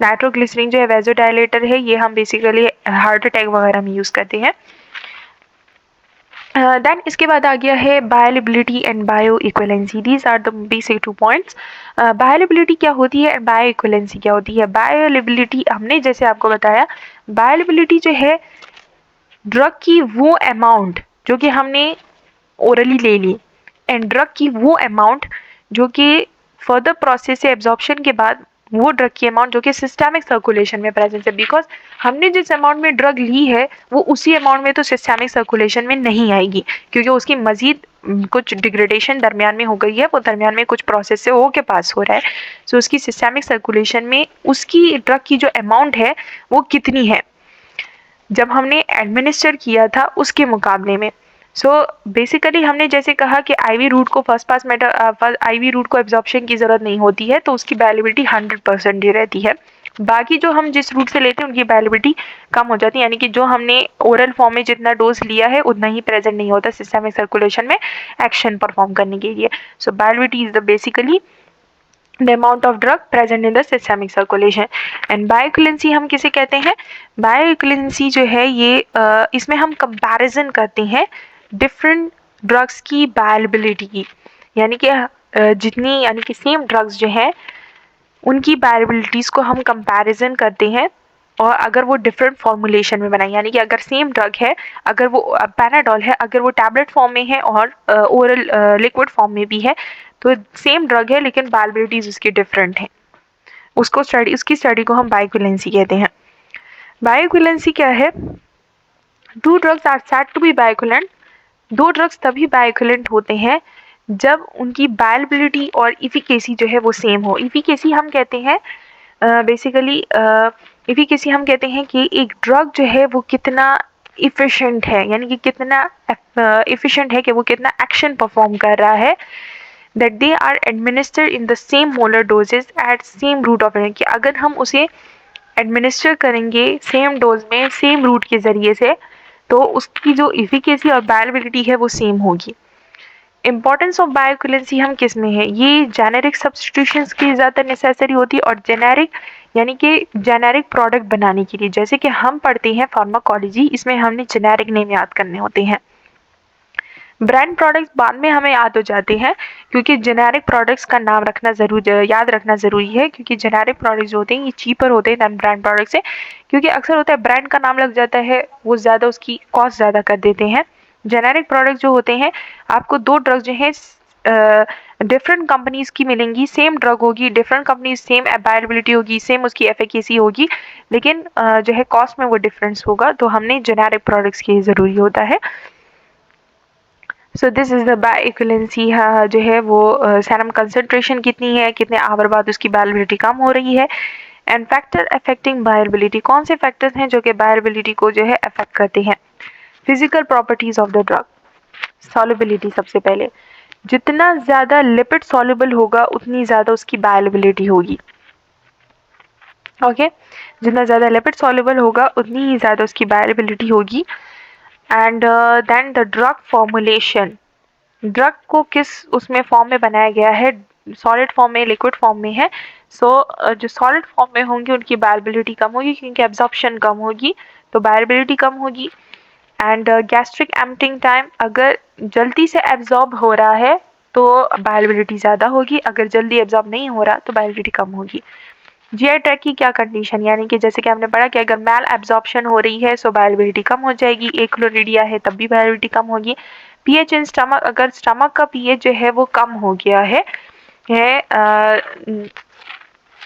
नाइट्रोग्लिसरीन जो है वेजोडाइलेटर है, ये हम बेसिकली हार्ट अटैक वगैरह में यूज़ करते हैं। देन इसके बाद आ गया है bioavailability and bio equivalency, these are the basic 2 points. Bioavailability क्या होती है एंड बायो इक्विवेलेंसी क्या होती है? बायोअवेलेबिलिटी हमने जैसे आपको बताया, बायोअवेलेबिलिटी जो है ड्रग की वो अमाउंट जो कि हमने ओरली ले ली एंड ड्रग की वो अमाउंट जो कि फर्दर प्रोसेस से एब्जॉर्प्शन के बाद वो ड्रग की अमाउंट जो कि सिस्टेमिक सर्कुलेशन में प्रेजेंट है, बिकॉज हमने जिस अमाउंट में ड्रग ली है वो उसी अमाउंट में तो सिस्टेमिक सर्कुलेशन में नहीं आएगी, क्योंकि उसकी मजीद कुछ डिग्रेडेशन दरमियान में हो गई है, वो दरमियान में कुछ प्रोसेस से हो के पास हो रहा है। सो उसकी सिस्टेमिक सर्कुलेशन में उसकी ड्रग की जो अमाउंट है वो कितनी है जब हमने एडमिनिस्टर किया था उसके मुकाबले में। सो बेसिकली हमने जैसे कहा कि आईवी रूट को फर्स्ट पास आईवी रूट को एब्जॉर्प्शन की ज़रूरत नहीं होती है, तो उसकी वैलिडिटी 100% ही रहती है। बाकी जो हम जिस रूट से लेते हैं उनकी वैलिडिटी कम हो जाती है, यानी कि जो हमने ओरल फॉर्म में जितना डोज लिया है उतना ही प्रेजेंट नहीं होता सिस्टेमिक सर्कुलेशन में एक्शन परफॉर्म करने के लिए। So validity is the basically the amount of drug present in the systemic circulation। and bioequivalency हम किसे कहते हैं? bioequivalency जो है ये इसमें हम कंपैरिजन करते हैं डिफरेंट ड्रग्स की बायोअवेलेबिलिटी की, यानी कि जितनी यानी कि सेम ड्रग्स जो है उनकी बायोअवेलेबिलिटीज़ को हम कंपैरिजन करते हैं, और अगर वो डिफरेंट फॉर्मुलेशन में बनाए, यानी कि अगर सेम ड्रग है, अगर वो पैनाडोल है, अगर वो टैबलेट फॉर्म में है और ओरल लिक्विड फॉर्म में भी है, तो सेम ड्रग है लेकिन बायोअवेलेबिलिटीज उसकी डिफरेंट है, उसकी स्टडी को हम बायोइक्विवेलेंसी कहते हैं। बायोइक्विवेलेंसी क्या है? Two drugs are said to be bioequivalent. दो ड्रग्स तभी बायोइक्विवेलेंट होते हैं जब उनकी बायोअवेलेबिलिटी और इफिकेसी जो है वो सेम हो। इफिकेसी हम कहते हैं बेसिकली इफिकेसी हम कहते हैं कि एक ड्रग जो है वो कितना इफ़िशेंट है, यानी कि कितना इफ़िशेंट है कि वो कितना एक्शन परफॉर्म कर रहा है, that they are administered in the same molar doses at same route of कि अगर हम उसे एडमिनिस्टर करेंगे सेम डोज में सेम रूट के ज़रिए से, तो उसकी जो इफिकेसी और बायोअवेलेबिलिटी है वो सेम होगी। इम्पॉर्टेंस ऑफ बायोइक्विवेलेंसी हम किस में है? ये जेनेरिक सब्स्टिट्यूशंस की ज़्यादा नेसेसरी होती है, और जेनेरिक यानी कि जेनेरिक प्रोडक्ट बनाने के लिए, जैसे कि हम पढ़ते हैं फार्माकोलॉजी, इसमें हमने जेनेरिक नेम याद करने होते हैं। ब्रांड प्रोडक्ट्स बाद में हमें याद हो जाते हैं, क्योंकि जेनेरिक प्रोडक्ट्स का नाम याद रखना ज़रूरी है, क्योंकि जेनेरिक प्रोडक्ट्स जो होते हैं ये चीपर होते हैं दैन ब्रांड प्रोडक्ट से, क्योंकि अक्सर होता है ब्रांड का नाम लग जाता है, वो ज़्यादा उसकी कॉस्ट ज़्यादा कर देते हैं। जेनेरिक प्रोडक्ट जो होते हैं, आपको दो ड्रग जो है डिफरेंट कंपनीज़ की मिलेंगी, सेम ड्रग होगी, डिफरेंट कंपनीज, सेम अवेलेबिलिटी होगी, सेम उसकी एफिकेसी होगी, लेकिन जो है कॉस्ट में वो डिफरेंस होगा, तो हमने जेनेरिक प्रोडक्ट्स की ज़रूरी होता है। सो दिस इज़ द बायोइक्विवेलेंसी जो है वो सेरम कंसनट्रेशन कितनी है, कितने आवर बाद उसकी बायोअवेलेबिलिटी कम हो रही है। एंड फैक्टर अफेक्टिंग बायोअवेलेबिलिटी, कौन से फैक्टर्स हैं जो कि बायोअवेलेबिलिटी को जो है अफेक्ट करते हैं? Physical properties of the drug. Solubility सबसे पहले, जितना ज़्यादा लिपिड सॉल्युबल होगा उतनी ज़्यादा उसकी बायोअवेलेबिलिटी होगी। ओके जितना ज़्यादा लिपिड सॉल्युबल होगा उतनी ही ज़्यादा उसकी बायोअवेलेबिलिटी होगी। And then the drug formulation, drug को किस उसमें फॉर्म में बनाया गया है, सॉलिड फॉर्म में, लिक्विड फॉर्म में है। जो सॉलिड फॉर्म में होंगी उनकी बायोअवेलेबिलिटी कम होगी, क्योंकि एब्जॉर्प्शन कम होगी तो बायोअवेलेबिलिटी कम होगी। एंड गैस्ट्रिक एम्प्टिंग टाइम, अगर जल्दी से एब्जॉर्ब हो रहा है तो बायोअवेलेबिलिटी ज़्यादा होगी, अगर जल्दी एब्जॉर्ब नहीं हो रहा तो बायोअवेलेबिलिटी कम होगी। जीआई ट्रैक की क्या कंडीशन, यानी कि जैसे कि हमने पढ़ा कि अगर मैल एब्जॉर्प्शन हो रही है सो बायोअवेलेबिलिटी कम हो जाएगी, एक्लोरिडिया है तब भी बायोअवेलेबिलिटी कम होगी। पीएच इन स्टमक, अगर स्टमक का पीएच जो है वो कम हो गया है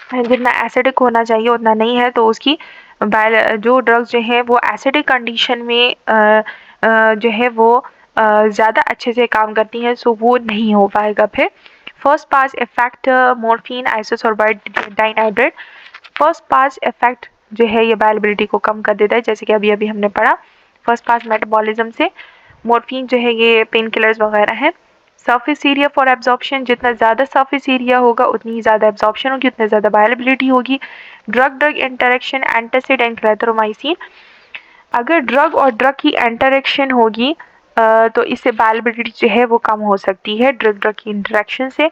जितना एसिडिक होना चाहिए उतना नहीं है, तो उसकी जो ड्रग्स जो है वो एसिडिक कंडीशन में जो है वो ज़्यादा अच्छे से काम करती हैं, सो वो नहीं हो पाएगा। फिर first pass effect morphine आइसोसोर्बाइड डाइनाइड्रेट, first pass effect जो है ये बायोअवेलेबिलिटी को कम कर देता है, जैसे कि अभी अभी हमने पढ़ा फर्स्ट पास मेटाबॉलिज्म से। मॉर्फिन जो है ये पेन किलर्स वगैरह हैं। सरफेस एरिया फॉर एब्जॉर्प्शन, जितना ज़्यादा सरफेस एरिया होगा उतनी ही ज़्यादा एब्जॉर्प्शन होगी, उतनी ज़्यादा बायोअवेलेबिलिटी होगी। Drug drug interaction, antacid and clarithromycin, अगर ड्रग और ड्रग की इंटरेक्शन होगी तो इससे बायोअवेलेबिलिटी जो है वो कम हो सकती है ड्रग ड्रग की इंटरेक्शन से।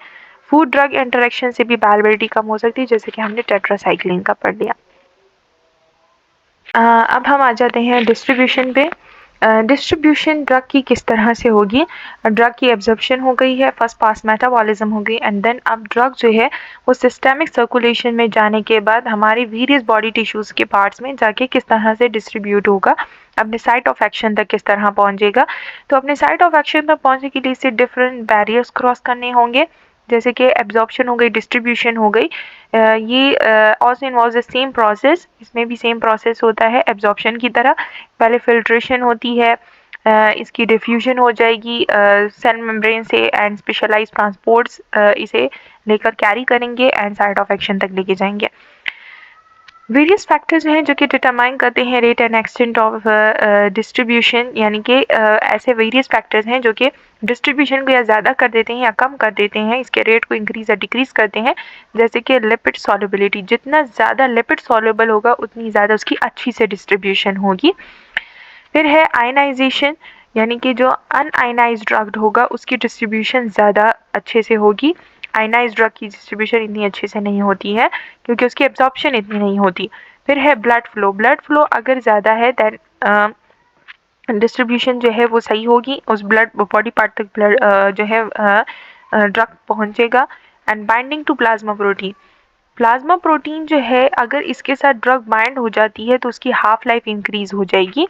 फूड ड्रग इंटरेक्शन से भी बायोअवेलेबिलिटी कम हो सकती है, जैसे कि हमने टेट्रासाइक्लिन का पढ़ लिया। अब हम आ जाते हैं डिस्ट्रीब्यूशन पे। डिस्ट्रीब्यूशन ड्रग की किस तरह से होगी? ड्रग की एब्जॉर्प्शन हो गई है, फर्स्ट पास मेटाबॉलिज्म हो गई, एंड देन अब ड्रग जो है वो सिस्टेमिक सर्कुलेशन में जाने के बाद हमारी वेरियस बॉडी टिश्यूज़ के पार्ट्स में जाके किस तरह से डिस्ट्रीब्यूट होगा, अपने साइट ऑफ एक्शन तक किस तरह पहुंचेगा। तो अपने साइट ऑफ एक्शन तक पहुंचने के लिए इसे डिफरेंट बैरियर्स क्रॉस करने होंगे, जैसे कि एब्जॉर्प्शन हो गई, डिस्ट्रीब्यूशन हो गई, ये also involves the same process. इसमें भी सेम प्रोसेस होता है एब्जॉर्प्शन की तरह। पहले फिल्ट्रेशन होती है, इसकी डिफ्यूजन हो जाएगी सेल मेम्ब्रेन से, एंड स्पेशलाइज ट्रांसपोर्ट्स इसे लेकर कैरी करेंगे एंड साइट ऑफ एक्शन तक लेके जाएंगे। वेरियस फैक्टर्स हैं जो कि डिटरमाइन करते हैं rate and extent of distribution, यानी कि ऐसे वेरियस फैक्टर्स हैं जो कि डिस्ट्रीब्यूशन को या ज़्यादा कर देते हैं या कम कर देते हैं, इसके रेट को इंक्रीज या डिक्रीज करते हैं। जैसे कि लिपिड सॉल्युबिलिटी, जितना ज़्यादा लिपिड सॉल्युबल होगा उतनी ज़्यादा उसकी अच्छी से डिस्ट्रीब्यूशन होगी। फिर है आयनाइजेशन, यानी कि जो अनआयनाइज्ड ड्रग होगा उसकी डिस्ट्रीब्यूशन ज़्यादा अच्छे से होगी। आयनाइज्ड ड्रग की डिस्ट्रीब्यूशन इतनी अच्छे से नहीं होती है क्योंकि उसकी एब्जॉर्प्शन इतनी नहीं होती। फिर है ब्लड फ्लो, ब्लड फ्लो अगर ज़्यादा है दैन डिस्ट्रीब्यूशन जो है वो सही होगी, उस ब्लड बॉडी पार्ट तक ब्लड जो है ड्रग पहुंचेगा। And binding to plasma protein, plasma protein जो है अगर इसके साथ ड्रग बाइंड हो जाती है तो उसकी हाफ लाइफ इंक्रीज हो जाएगी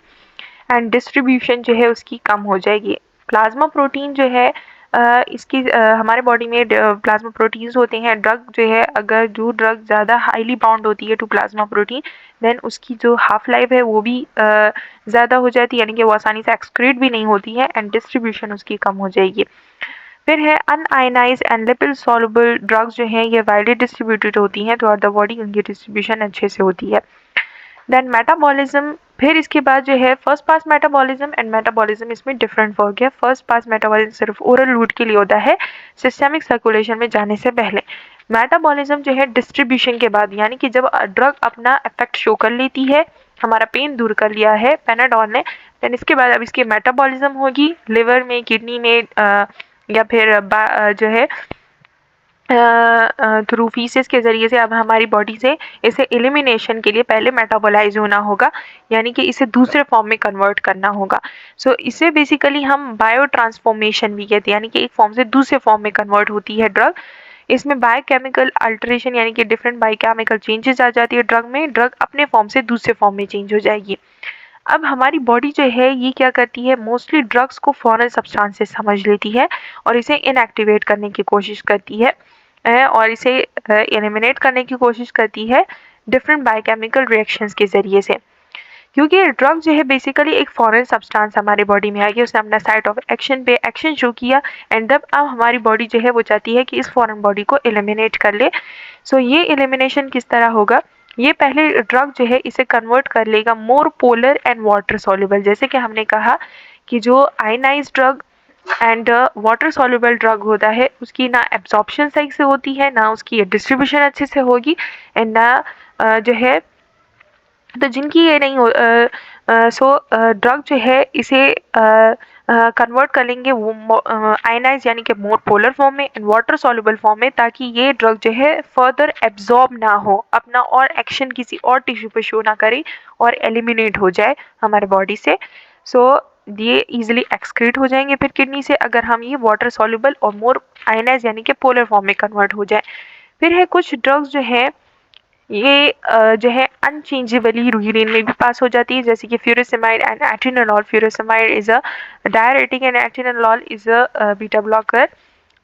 एंड डिस्ट्रीब्यूशन जो है उसकी कम हो जाएगी। प्लाज्मा प्रोटीन जो है इसकी हमारे बॉडी में प्लाज्मा प्रोटीन्स होते हैं। ड्रग जो है अगर जो ड्रग ज़्यादा हाईली बाउंड होती है टू प्लाज्मा प्रोटीन, देन उसकी जो हाफ लाइफ है वो भी ज़्यादा हो जाती है, यानी कि वो आसानी से एक्सक्रीट भी नहीं होती है एंड डिस्ट्रीब्यूशन उसकी कम हो जाएगी। फिर है un-ionised and lipid soluble drugs जो हैं ये वाइडली डिस्ट्रीब्यूटेड होती हैं थ्रू आउट द बॉडी, उनकी डिस्ट्रीब्यूशन अच्छे से होती है। देन मेटाबॉलिज्म, फिर इसके बाद जो है first pass metabolism and metabolism, इसमें डिफरेंट वर्क है। फर्स्ट पास मेटाबॉलिज्म सिर्फ ओरल रूट के लिए होता है सिस्टेमिक सर्कुलेशन में जाने से पहले। मेटाबॉलिज्म जो है डिस्ट्रीब्यूशन के बाद, यानी कि जब ड्रग अपना इफेक्ट शो कर लेती है, हमारा पेन दूर कर लिया है पेनाडॉल ने, देन इसके बाद अब इसकी मेटाबॉलिज्म होगी लिवर में, किडनी में, या फिर जो है थ्रू फीसेस के ज़रिए से अब हमारी बॉडी से इसे एलिमिनेशन के लिए पहले मेटाबोलाइज होना होगा, यानी कि इसे दूसरे फॉर्म में कन्वर्ट करना होगा। सो इसे बेसिकली हम बायो ट्रांसफॉर्मेशन भी कहते हैं, यानी कि एक फॉर्म से दूसरे फॉर्म में कन्वर्ट होती है ड्रग। इसमें बायोकेमिकल अल्टरेशन, यानी कि डिफरेंट बायोकेमिकल चेंजेस आ जाती है ड्रग में, ड्रग अपने फॉर्म से दूसरे फॉर्म में चेंज हो जाएगी। अब हमारी बॉडी जो है ये क्या करती है, मोस्टली ड्रग्स को फॉरेन सब्सटेंस से समझ लेती है और इसे इनएक्टिवेट करने की कोशिश करती है और इसे एलिमिनेट करने की कोशिश करती है डिफरेंट बायोकेमिकल रिएक्शंस के ज़रिए से। क्योंकि ड्रग जो है बेसिकली एक फॉरेन सब्सटेंस हमारे बॉडी में आ गया, उसने अपना साइट ऑफ एक्शन पे एक्शन शो किया एंड अब हमारी बॉडी जो है वो चाहती है कि इस फॉरेन बॉडी को एलिमिनेट कर ले। सो ये एलिमिनेशन किस तरह होगा, ये पहले ड्रग जो है इसे कन्वर्ट कर लेगा more polar and water soluble. जैसे कि हमने कहा कि जो ionize drug and water soluble drug होता है उसकी ना एब्जॉर्प्शन सही से होती है, ना उसकी डिस्ट्रीब्यूशन अच्छे से होगी, एंड ना जो है तो जिनकी ये नहीं हो सो ड्रग जो है इसे कन्वर्ट कर लेंगे वो आयनाइज यानी कि मोर पोलर फॉर्म में एंड वाटर सॉल्युबल फॉर्म में, ताकि ये ड्रग जो है फर्दर एब्जॉर्ब ना हो, अपना और एक्शन किसी और टिश्यू पे शो ना करे और एलिमिनेट हो जाए हमारे बॉडी से। सो ये इजीली एक्सक्रीट हो जाएंगे फिर किडनी से अगर हम ये वाटर सॉल्युबल और मोर आयनाइज यानी कि पोलर फॉर्म में कन्वर्ट हो जाए। फिर है कुछ ड्रग्स जो है ये जो है अनचेंजेबली यूरिन में भी पास हो जाती है, जैसे कि furosemide and atenolol. Furosemide is a diuretic and atenolol is a beta blocker.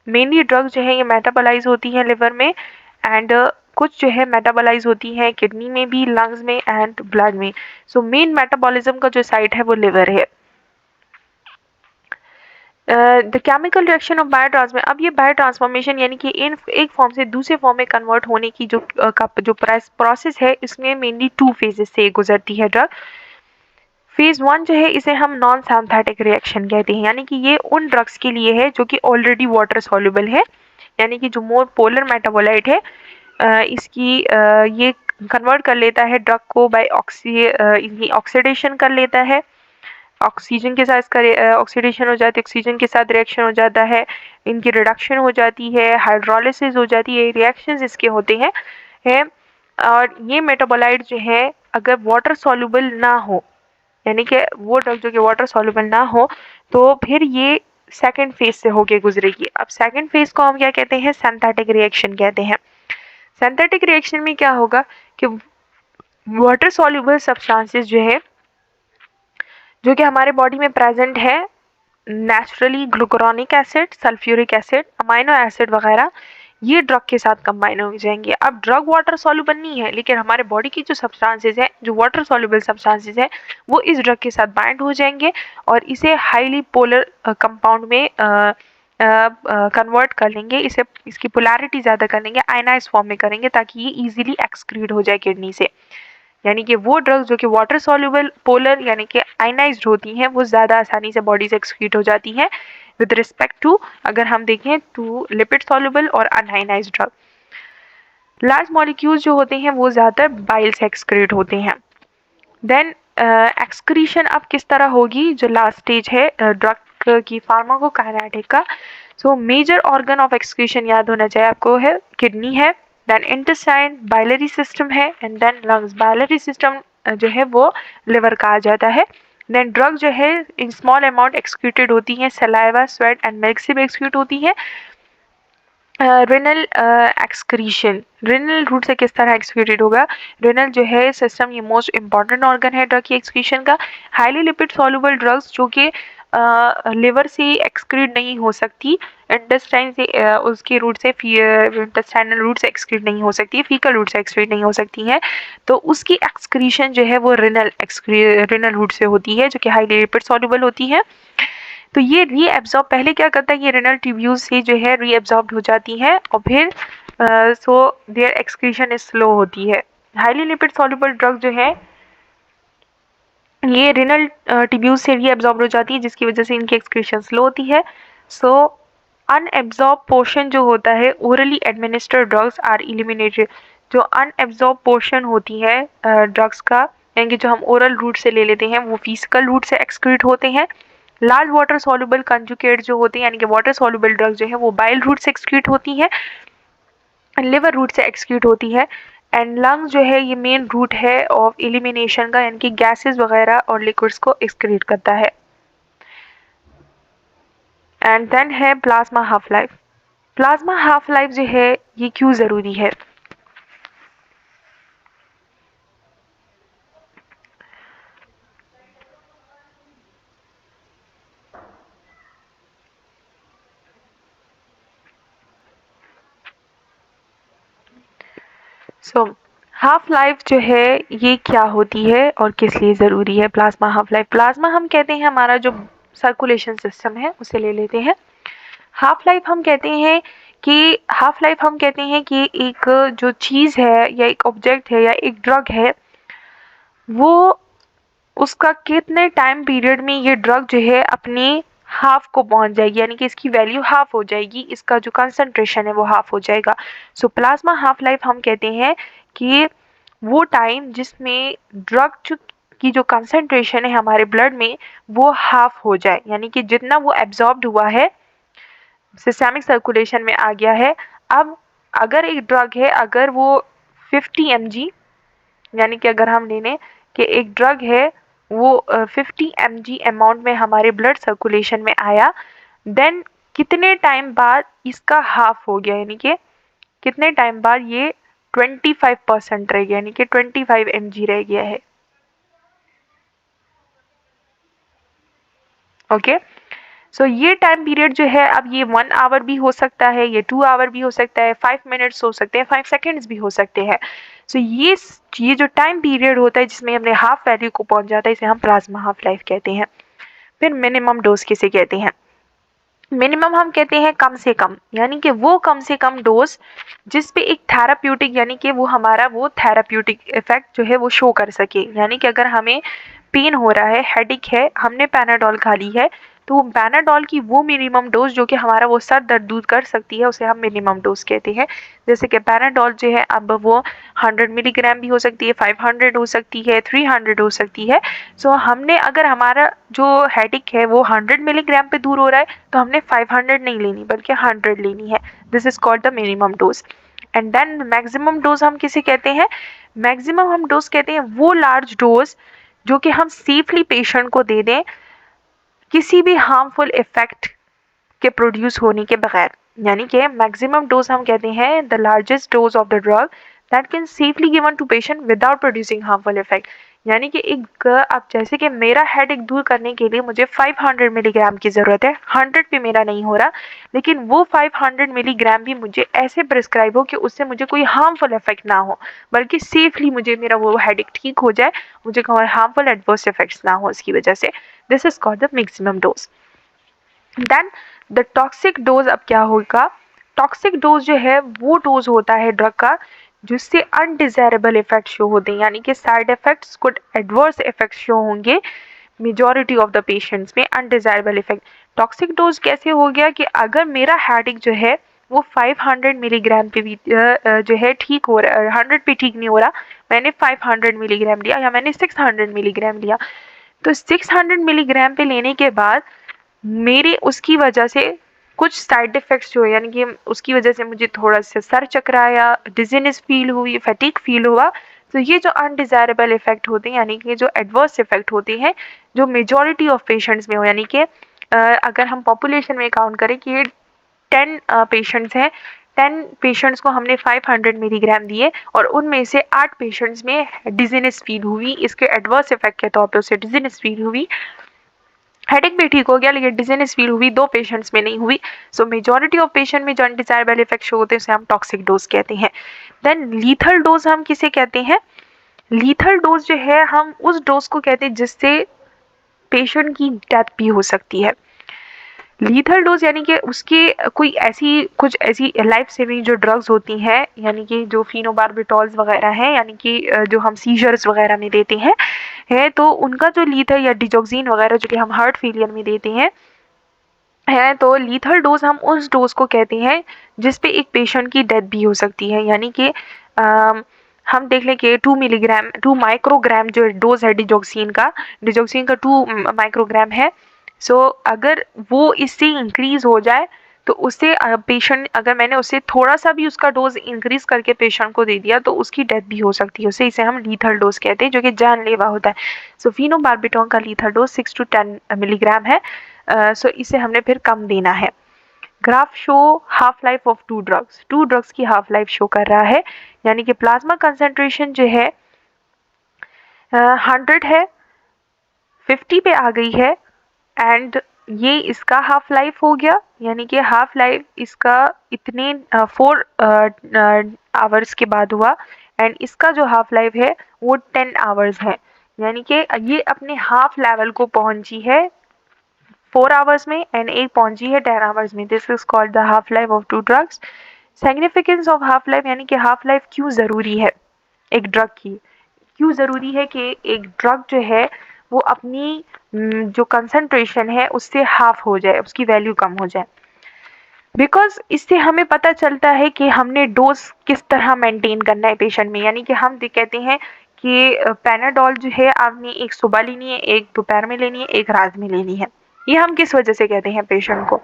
Mainly drug जो है ये मेटाबोलाइज होती है लिवर में एंड कुछ जो है मेटाबोलाइज होती है किडनी में भी, लंग्स में एंड ब्लड में। सो मेन मेटाबॉलिज्म का जो साइट है वो लिवर है। द केमिकल रिएक्शन ऑफ बायोट्रांसफर, अब ये बायोट्रांसफॉर्मेशन यानी कि इन एक फॉर्म से दूसरे फॉर्म में कन्वर्ट होने की जो प्रोसेस है इसमें मेनली 2 फेजेस से गुजरती है ड्रग। फेज 1 जो है इसे हम नॉन सिंथेटिक रिएक्शन कहते हैं, यानी कि ये उन ड्रग्स के लिए है जो कि ऑलरेडी वाटर सॉल्युबल है, यानी कि जो मोर पोलर मेटाबोलाइट है इसकी ये कन्वर्ट कर लेता है ड्रग को बाय ऑक्सीडेशन कर लेता है, ऑक्सीजन के साथ इसका ऑक्सीडेशन हो जाती है, ऑक्सीजन के साथ रिएक्शन हो जाता है, इनकी रिडक्शन हो जाती है, हाइड्रोलिसिस हो जाती है, रिएक्शंस इसके होते हैं। और ये मेटाबोलाइट जो है अगर वाटर सॉल्युबल ना हो, यानी कि वो ड्रग जो कि वाटर सॉल्युबल ना हो, तो फिर ये सेकंड फेज से होके गुजरेगी। अब सेकंड फेज को हम क्या कहते हैं, सिंथेटिक रिएक्शन कहते हैं। सिंथेटिक रिएक्शन में क्या होगा कि वाटर सॉल्युबल सब्सटेंसेस जो है जो कि हमारे बॉडी में प्रेजेंट है naturally glucuronic acid, sulphuric acid, amino acid वगैरह ये ड्रग के साथ कंबाइन हो जाएंगे। अब ड्रग वाटर सॉल्युबल नहीं है, लेकिन हमारे बॉडी की जो सब्सटेंसेस हैं, जो वाटर सॉल्युबल सब्सटेंसेस हैं, वो इस ड्रग के साथ बाइंड हो जाएंगे और इसे हाईली पोलर कंपाउंड में कन्वर्ट कर लेंगे। इसे इसकी पोलैरिटी ज़्यादा कर लेंगे, आयनाइज फॉर्म में करेंगे ताकि ये इजीली एक्सक्रीट हो जाए किडनी से। यानी कि वो ड्रग्स जो कि वाटर सॉल्युबल पोलर यानी कि आयनाइज्ड होती हैं, वो ज़्यादा आसानी से बॉडी से एक्सक्रीट हो जाती हैं विद रिस्पेक्ट टू, अगर हम देखें टू लिपिड सॉल्युबल और अनआयनाइज्ड ड्रग। लार्ज मॉलिक्यूल्स जो होते हैं वो ज़्यादातर बाइल से एक्सक्रीट होते हैं। देन एक्सक्रीशन अब किस तरह होगी, जो लास्ट स्टेज है ड्रग की फार्माकोकाइनेटिक का। So major organ of excretion याद होना चाहिए आपको है किडनी है, देन इंटेस्टाइन, बाइलरी सिस्टम है and then lungs. Biliary system जो है वो लिवर कहा जाता है। देन ड्रग जो है इन स्मॉल अमाउंट एक्सक्यूटेड होती हैं, सलाइवा, स्वेट एंड मिल्क से भी एक्सक्यूट होती है। रेनल एक्सक्रीशन, रेनल रूट से किस तरह एक्सक्यूटेड होगा। रेनल जो है सिस्टम ये मोस्ट इंपॉर्टेंट ऑर्गन है ड्रग की एक्सक्रीशन का। हाईली लिपिड सॉल्युबल ड्रग्स जो कि लिवर से एक्सक्रीट नहीं हो सकती, इंटेस्टाइन से उसके रूट से इंटेस्टाइनल रूट से एक्सक्रीट नहीं हो सकती, फीकल रूट से एक्सक्रीट नहीं हो सकती हैं, तो उसकी एक्सक्रीशन जो है वो रेनल रूट से होती है जो कि हाईली लिपिड सॉल्युबल होती है। तो ये रीएब्जॉर्ब पहले क्या करता है, ये रेनल ट्यूब्यूल से जो है रीएब्जॉर्ब हो जाती है और फिर so there excretion is slow होती है। हाईली लिपिड सॉल्युबल ड्रग जो है ये रेनल ट्यूब्यूल से रीएब्जॉर्ब हो जाती है, जिसकी वजह से इनकी एक्सक्रीशन स्लो होती है। सो अनएब्जॉर्ब पोर्शन जो होता है, orally administered drugs are eliminated. जो अनएब्जॉर्ब पोर्शन होती है ड्रग्स का, यानी कि जो हम ओरल रूट से ले लेते हैं, वो फिजिकल रूट से एक्सक्रीट होते हैं। लार्ज वाटर सॉल्युबल कंजुगेट जो होते हैं, यानी कि वाटर सॉल्युबल ड्रग जो है वो बाइल रूट से एक्सक्रीट होती है, लिवर रूट से एक्सक्रीट होती है। एंड लंग्स जो है ये मेन रूट है ऑफ एलिमिनेशन का, यानी कि गैसेस वगैरह और लिक्विड्स को एक्सक्रीट करता है। एंड देन है plasma half life. Plasma half life जो है ये क्यों ज़रूरी है। सो हाफ लाइफ जो है ये क्या होती है और किस लिए ज़रूरी है प्लाज्मा हाफ लाइफ। प्लाज्मा हम कहते हैं हमारा जो सर्कुलेशन सिस्टम है उसे ले लेते हैं। हाफ लाइफ हम कहते हैं कि एक जो चीज़ है या एक ऑब्जेक्ट है या एक ड्रग है, वो उसका कितने टाइम पीरियड में ये ड्रग जो है अपने हाफ को पहुंच जाएगी, यानी कि इसकी वैल्यू हाफ हो जाएगी, इसका जो कंसंट्रेशन है वो हाफ हो जाएगा। सो प्लाज्मा हाफ लाइफ हम कहते हैं कि वो टाइम जिसमें ड्रग की जो कंसंट्रेशन है हमारे ब्लड में वो हाफ हो जाए, यानी कि जितना वो एब्जॉर्ब्ड हुआ है सिस्टेमिक सर्कुलेशन में आ गया है। अब अगर एक ड्रग है, अगर वो 50 mg, यानी कि अगर हम ले लें कि एक ड्रग है वो 50 mg अमाउंट में हमारे ब्लड सर्कुलेशन में आया, देन कितने टाइम बाद इसका हाफ हो गया, यानी कि कितने टाइम बाद ये 25% रह गया, यानी कि 25 mg रह गया है। ओके, सो ये टाइम पीरियड जो है, अब ये 1 आवर भी हो सकता है, ये 2 आवर भी हो सकता है, 5 मिनट्स हो सकते हैं, 5 सेकेंड्स भी हो सकते हैं। सो ये जो टाइम पीरियड होता है जिसमें हमने हाफ वैल्यू को पहुंच जाता है, इसे हम प्लाज्मा हाफ लाइफ कहते हैं। फिर मिनिमम डोज किसे कहते हैं। मिनिमम हम कहते हैं कम से कम, यानी कि वो कम से कम डोज जिस पे एक थेराप्यूटिक, यानी कि वो हमारा वो थेराप्यूटिक इफेक्ट जो है वो शो कर सके। यानी कि अगर हमें पेन हो रहा है, हेडिक है, हमने पैनाडोल खा ली है, तो पैनाडोल की वो मिनिमम डोज जो कि हमारा वो सर दर्द दूर कर सकती है, उसे हम मिनिमम डोज कहते हैं। जैसे कि पैनाडोल जो है अब वो 100 मिलीग्राम भी हो सकती है, 500 हो सकती है, 300 हो सकती है। सो हमने अगर हमारा जो हेडिक है वो 100 मिलीग्राम पे दूर हो रहा है, तो हमने 500 नहीं लेनी बल्कि 100 लेनी है। This is called the minimum dose. And then maximum dose हम किसे कहते हैं। मैक्सिमम हम डोज कहते हैं वो लार्ज डोज जो कि हम सेफली पेशेंट को दे दें किसी भी हार्मफुल इफेक्ट के प्रोड्यूस होने के बगैर। यानी कि मैक्सिमम डोज हम कहते हैं the largest dose of the drug that can safely given to patient without producing harmful effect. यानी कि एक अब जैसे कि मेरा हेडेक दूर करने के लिए मुझे 500 मिलीग्राम की ज़रूरत है, 100 पे मेरा नहीं हो रहा, लेकिन वो 500 मिलीग्राम भी मुझे ऐसे प्रिस्क्राइब हो कि उससे मुझे कोई हार्मफुल इफेक्ट ना हो, बल्कि सेफली मुझे मेरा वो हेडेक ठीक हो जाए, मुझे कोई हार्मफुल एडवर्स इफेक्ट्स ना हो इसकी वजह से। This is called the maximum dose. Then the toxic dose अब क्या होगा? टॉक्सिक डोज जो है वो डोज होता है ड्रग का जिससे अनडिजायरेबल इफेक्ट शो होते हैं, यानी कि साइड इफेक्ट्स कुछ एडवर्स इफेक्ट्स शो होंगे मेजॉरिटी ऑफ द पेशेंट्स में, अनडिजायरेबल इफेक्ट। टॉक्सिक डोज कैसे हो गया कि अगर मेरा हेडेक जो है वो 500 मिलीग्राम पे भी जो है ठीक हो रहा है, 100 पे ठीक नहीं हो रहा, मैंने 500 मिलीग्राम लिया या मैंने 600 मिलीग्राम लिया, तो 600 मिलीग्राम पे लेने के बाद मेरे उसकी वजह से कुछ साइड इफ़ेक्ट्स जो है, यानी कि उसकी वजह से मुझे थोड़ा-सा सर चकराया, डिज़ीनेस फ़ील हुई, फटीग फ़ील हुआ। तो ये जो अनडिज़ायरेबल इफ़ेक्ट होते हैं, यानी कि जो एडवर्स इफ़ेक्ट होते हैं, जो मेजॉरिटी ऑफ पेशेंट्स में हो, यानी कि अगर हम पॉपुलेशन में काउंट करें कि ये 10 पेशेंट्स हैं, 10 पेशेंट्स को हमने 500 मिलीग्राम दिए और उनमें से 8 पेशेंट्स में डिज़ीनेस फ़ील हुई, इसके एडवर्स इफ़ेक्ट के तौर पे उसे डिज़ीनेस फ़ील हुई। हेडेक भी ठीक हो गया, लेकिन डिजीनेस फील हुई, 2 पेशेंट्स में नहीं हुई। सो मेजॉरिटी ऑफ पेशेंट में जो अनडिजायरेबल इफेक्ट शो होते हैं उसे हम टॉक्सिक डोज कहते हैं। देन लीथल डोज हम किसे कहते हैं? लीथल डोज जो है हम उस डोज को कहते हैं जिससे पेशेंट की डेथ भी हो सकती है। लीथल डोज यानी कि उसकी कोई ऐसी कुछ ऐसी लाइफ सेविंग जो ड्रग्स होती हैं, यानी कि जो फिनोबार्बिटॉल्स वगैरह हैं, यानी कि जो हम सीजर्स वगैरह में देते हैं, है तो उनका जो लीथल या डिजोक्सिन वगैरह जो कि हम हार्ट फेलियर में देते हैं, तो लीथल डोज हम उस डोज को कहते हैं जिस पे एक पेशेंट की डेथ भी हो सकती है, यानी कि हम देख लें कि 2 मिलीग्राम 2 माइक्रोग्राम जो डोज है डिजोक्सिन का 2 माइक्रोग्राम है। सो अगर वो इससे इंक्रीज हो जाए तो उससे पेशेंट, अगर मैंने उससे थोड़ा सा भी उसका डोज इंक्रीज करके पेशेंट को दे दिया तो उसकी डेथ भी हो सकती है, उसे इसे हम लीथल डोज कहते हैं जो कि जानलेवा होता है। सो फिनोबार्बिटॉल का लीथल डोज 6 to 10 मिलीग्राम है। सो इसे हमने फिर कम देना है। Graph show half life of two drugs की हाफ लाइफ शो कर रहा है, यानी कि प्लाज्मा कंसंट्रेशन जो है 100 है, 50 पे आ गई है, एंड ये इसका हाफ लाइफ हो गया, यानी कि हाफ लाइफ इसका इतने 4 आवर्स के बाद हुआ, एंड इसका जो हाफ लाइफ है वो 10 आवर्स है, यानी कि ये अपने हाफ लेवल को पहुंची है 4 आवर्स में एंड एक पहुंची है 10 आवर्स में। This is called the half life of two drugs. Significance of half life, यानी कि हाफ लाइफ क्यों ज़रूरी है एक ड्रग की, क्यों ज़रूरी है कि एक ड्रग जो है वो अपनी जो कंसंट्रेशन है उससे हाफ हो जाए, उसकी वैल्यू कम हो जाए। बिकॉज इससे हमें पता चलता है कि हमने डोज किस तरह मेंटेन करना है पेशेंट में, यानी कि हम कहते हैं कि पैनाडोल जो है आपने एक सुबह लेनी है, एक दोपहर में लेनी है, एक रात में लेनी है। ये हम किस वजह से कहते हैं पेशेंट को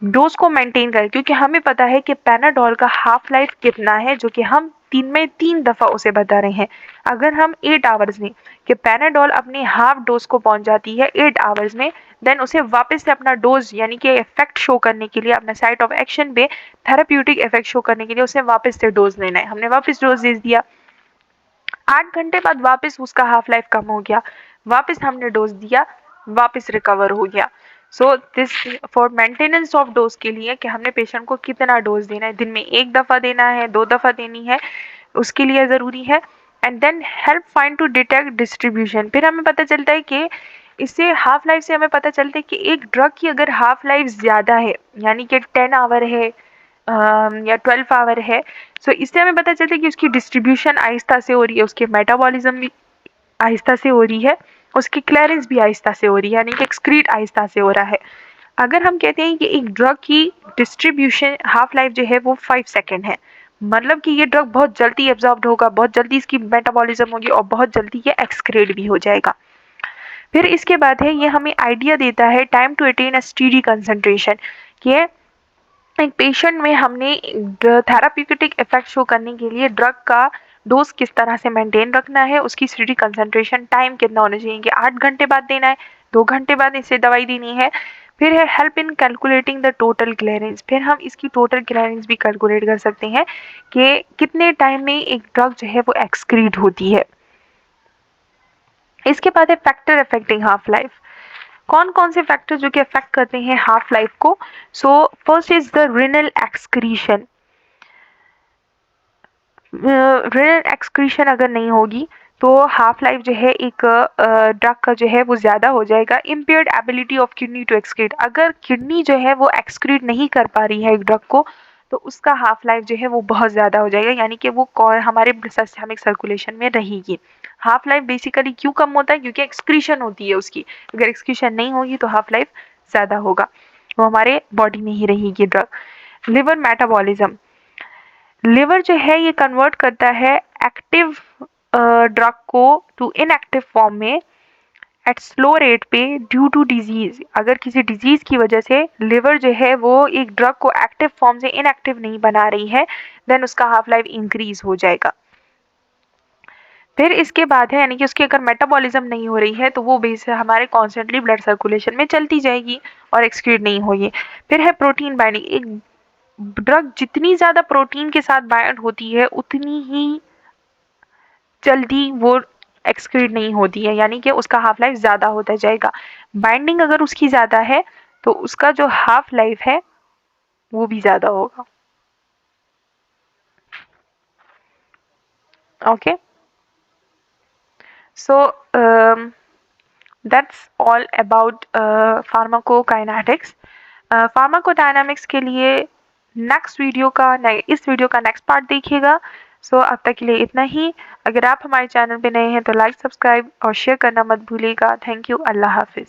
डोज को मेंटेन करें, क्योंकि हमें पता है कि पैनाडोल का हाफ लाइफ कितना है, जो कि हम 3 दफ़ा उसे बता रहे हैं। अगर हम 8 आवर्स में कि पैनाडोल अपने हाफ डोज को पहुंच जाती है 8 आवर्स में, देन उसे वापस से अपना डोज यानी कि इफेक्ट शो करने के लिए, अपना साइट ऑफ एक्शन पे थेराप्यूटिक इफेक्ट शो करने के लिए उसे वापस से डोज लेना है। हमने वापस डोज दे दिया, 8 घंटे बाद वापस उसका हाफ लाइफ कम हो गया, वापस हमने डोज दिया, वापस रिकवर हो गया। So this for maintenance of dose के लिए कि हमने पेशेंट को कितना डोज देना है, दिन में 1 दफ़ा देना है, 2 दफ़ा देनी है, उसके लिए ज़रूरी है। And then help find to detect distribution. फिर हमें पता चलता है कि इससे हाफ लाइफ से हमें पता चलता है कि एक ड्रग की अगर हाफ लाइफ ज़्यादा है, यानी कि 10 आवर है या 12 आवर है, सो इससे हमें पता चलता है कि उसकी डिस्ट्रीब्यूशन आहिस्ता से हो रही है, उसके मेटाबॉलिज्म भी आहिस्ता से हो रही है, उसकी क्लियरेंस भी आहिस्ता से हो रही है, यानी कि एक्सक्रीट आहिस्ता से हो रहा है। अगर हम कहते हैं कि एक ड्रग की डिस्ट्रीब्यूशन हाफ लाइफ जो है वो 5 सेकेंड है, मतलब कि ये ड्रग बहुत जल्दी एब्जॉर्ब होगा, बहुत जल्दी इसकी मेटाबॉलिज्म होगी और बहुत जल्दी ये एक्सक्रीट भी हो जाएगा। फिर इसके बाद है ये हमें आइडिया देता है time to attain a steady concentration, कि एक पेशेंट में हमने थेराप्यूटिक इफेक्ट शो करने के लिए ड्रग का डोज किस तरह से मेंटेन रखना है, उसकी स्टडी कंसंट्रेशन टाइम कितना होना चाहिए, कि 8 घंटे बाद देना है, 2 घंटे बाद इसे दवाई देनी है। फिर है help in calculating the total clearance, फिर हम इसकी टोटल क्लियरेंस भी कैलकुलेट कर सकते हैं कि कितने टाइम में एक ड्रग जो है वो एक्सक्रीट होती है। इसके बाद है फैक्टर अफेक्टिंग हाफ लाइफ। कौन कौन से फैक्टर जो कि अफेक्ट करते हैं हाफ लाइफ को? So first is the renal excretion. Renal excretion अगर नहीं होगी तो हाफ लाइफ जो है एक ड्रग का जो है वो ज़्यादा हो जाएगा। Impaired ability of kidney to excrete, अगर किडनी जो है वो एक्सक्रीट नहीं कर पा रही है एक ड्रग को तो उसका हाफ लाइफ जो है वो बहुत ज़्यादा हो जाएगा, यानी कि वो हमारे सिस्टमिक सर्कुलेशन में रहेगी। हाफ लाइफ बेसिकली क्यों कम होता है? क्योंकि एक्सक्रीशन होती है उसकी, अगर एक्सक्रीशन नहीं होगी तो हाफ लाइफ ज़्यादा होगा, वो हमारे बॉडी में ही रहेगी ड्रग। लिवर मेटाबॉलिज्म, लिवर जो है ये कन्वर्ट करता है एक्टिव ड्रग को टू इनएक्टिव फॉर्म में एट स्लो रेट पे ड्यू टू डिजीज। अगर किसी डिजीज की वजह से लिवर जो है वो एक ड्रग को एक्टिव फॉर्म से इनएक्टिव नहीं बना रही है देन उसका हाफ लाइफ इंक्रीज हो जाएगा। फिर इसके बाद है यानी कि उसकी अगर मेटाबॉलिज्म नहीं हो रही है तो वो बेस हमारे कॉन्स्टेंटली ब्लड सर्कुलेशन में चलती जाएगी और एक्सक्रीट नहीं होगी। फिर है प्रोटीन बाइंडिंग, एक ड्रग जितनी ज़्यादा प्रोटीन के साथ बाइंड होती है उतनी ही जल्दी वो एक्सक्रीट नहीं होती है, यानी कि उसका हाफ लाइफ ज़्यादा होता जाएगा। बाइंडिंग अगर उसकी ज़्यादा है तो उसका जो हाफ लाइफ है वो भी ज़्यादा होगा। Okay, so that's all about pharmacokinetics. Pharmacodynamics के लिए इस वीडियो का नेक्स्ट पार्ट देखिएगा। सो अब तक के लिए इतना ही। अगर आप हमारे चैनल पे नए हैं तो लाइक, सब्सक्राइब और शेयर करना मत भूलिएगा। Thank you. अल्लाह हाफिज़।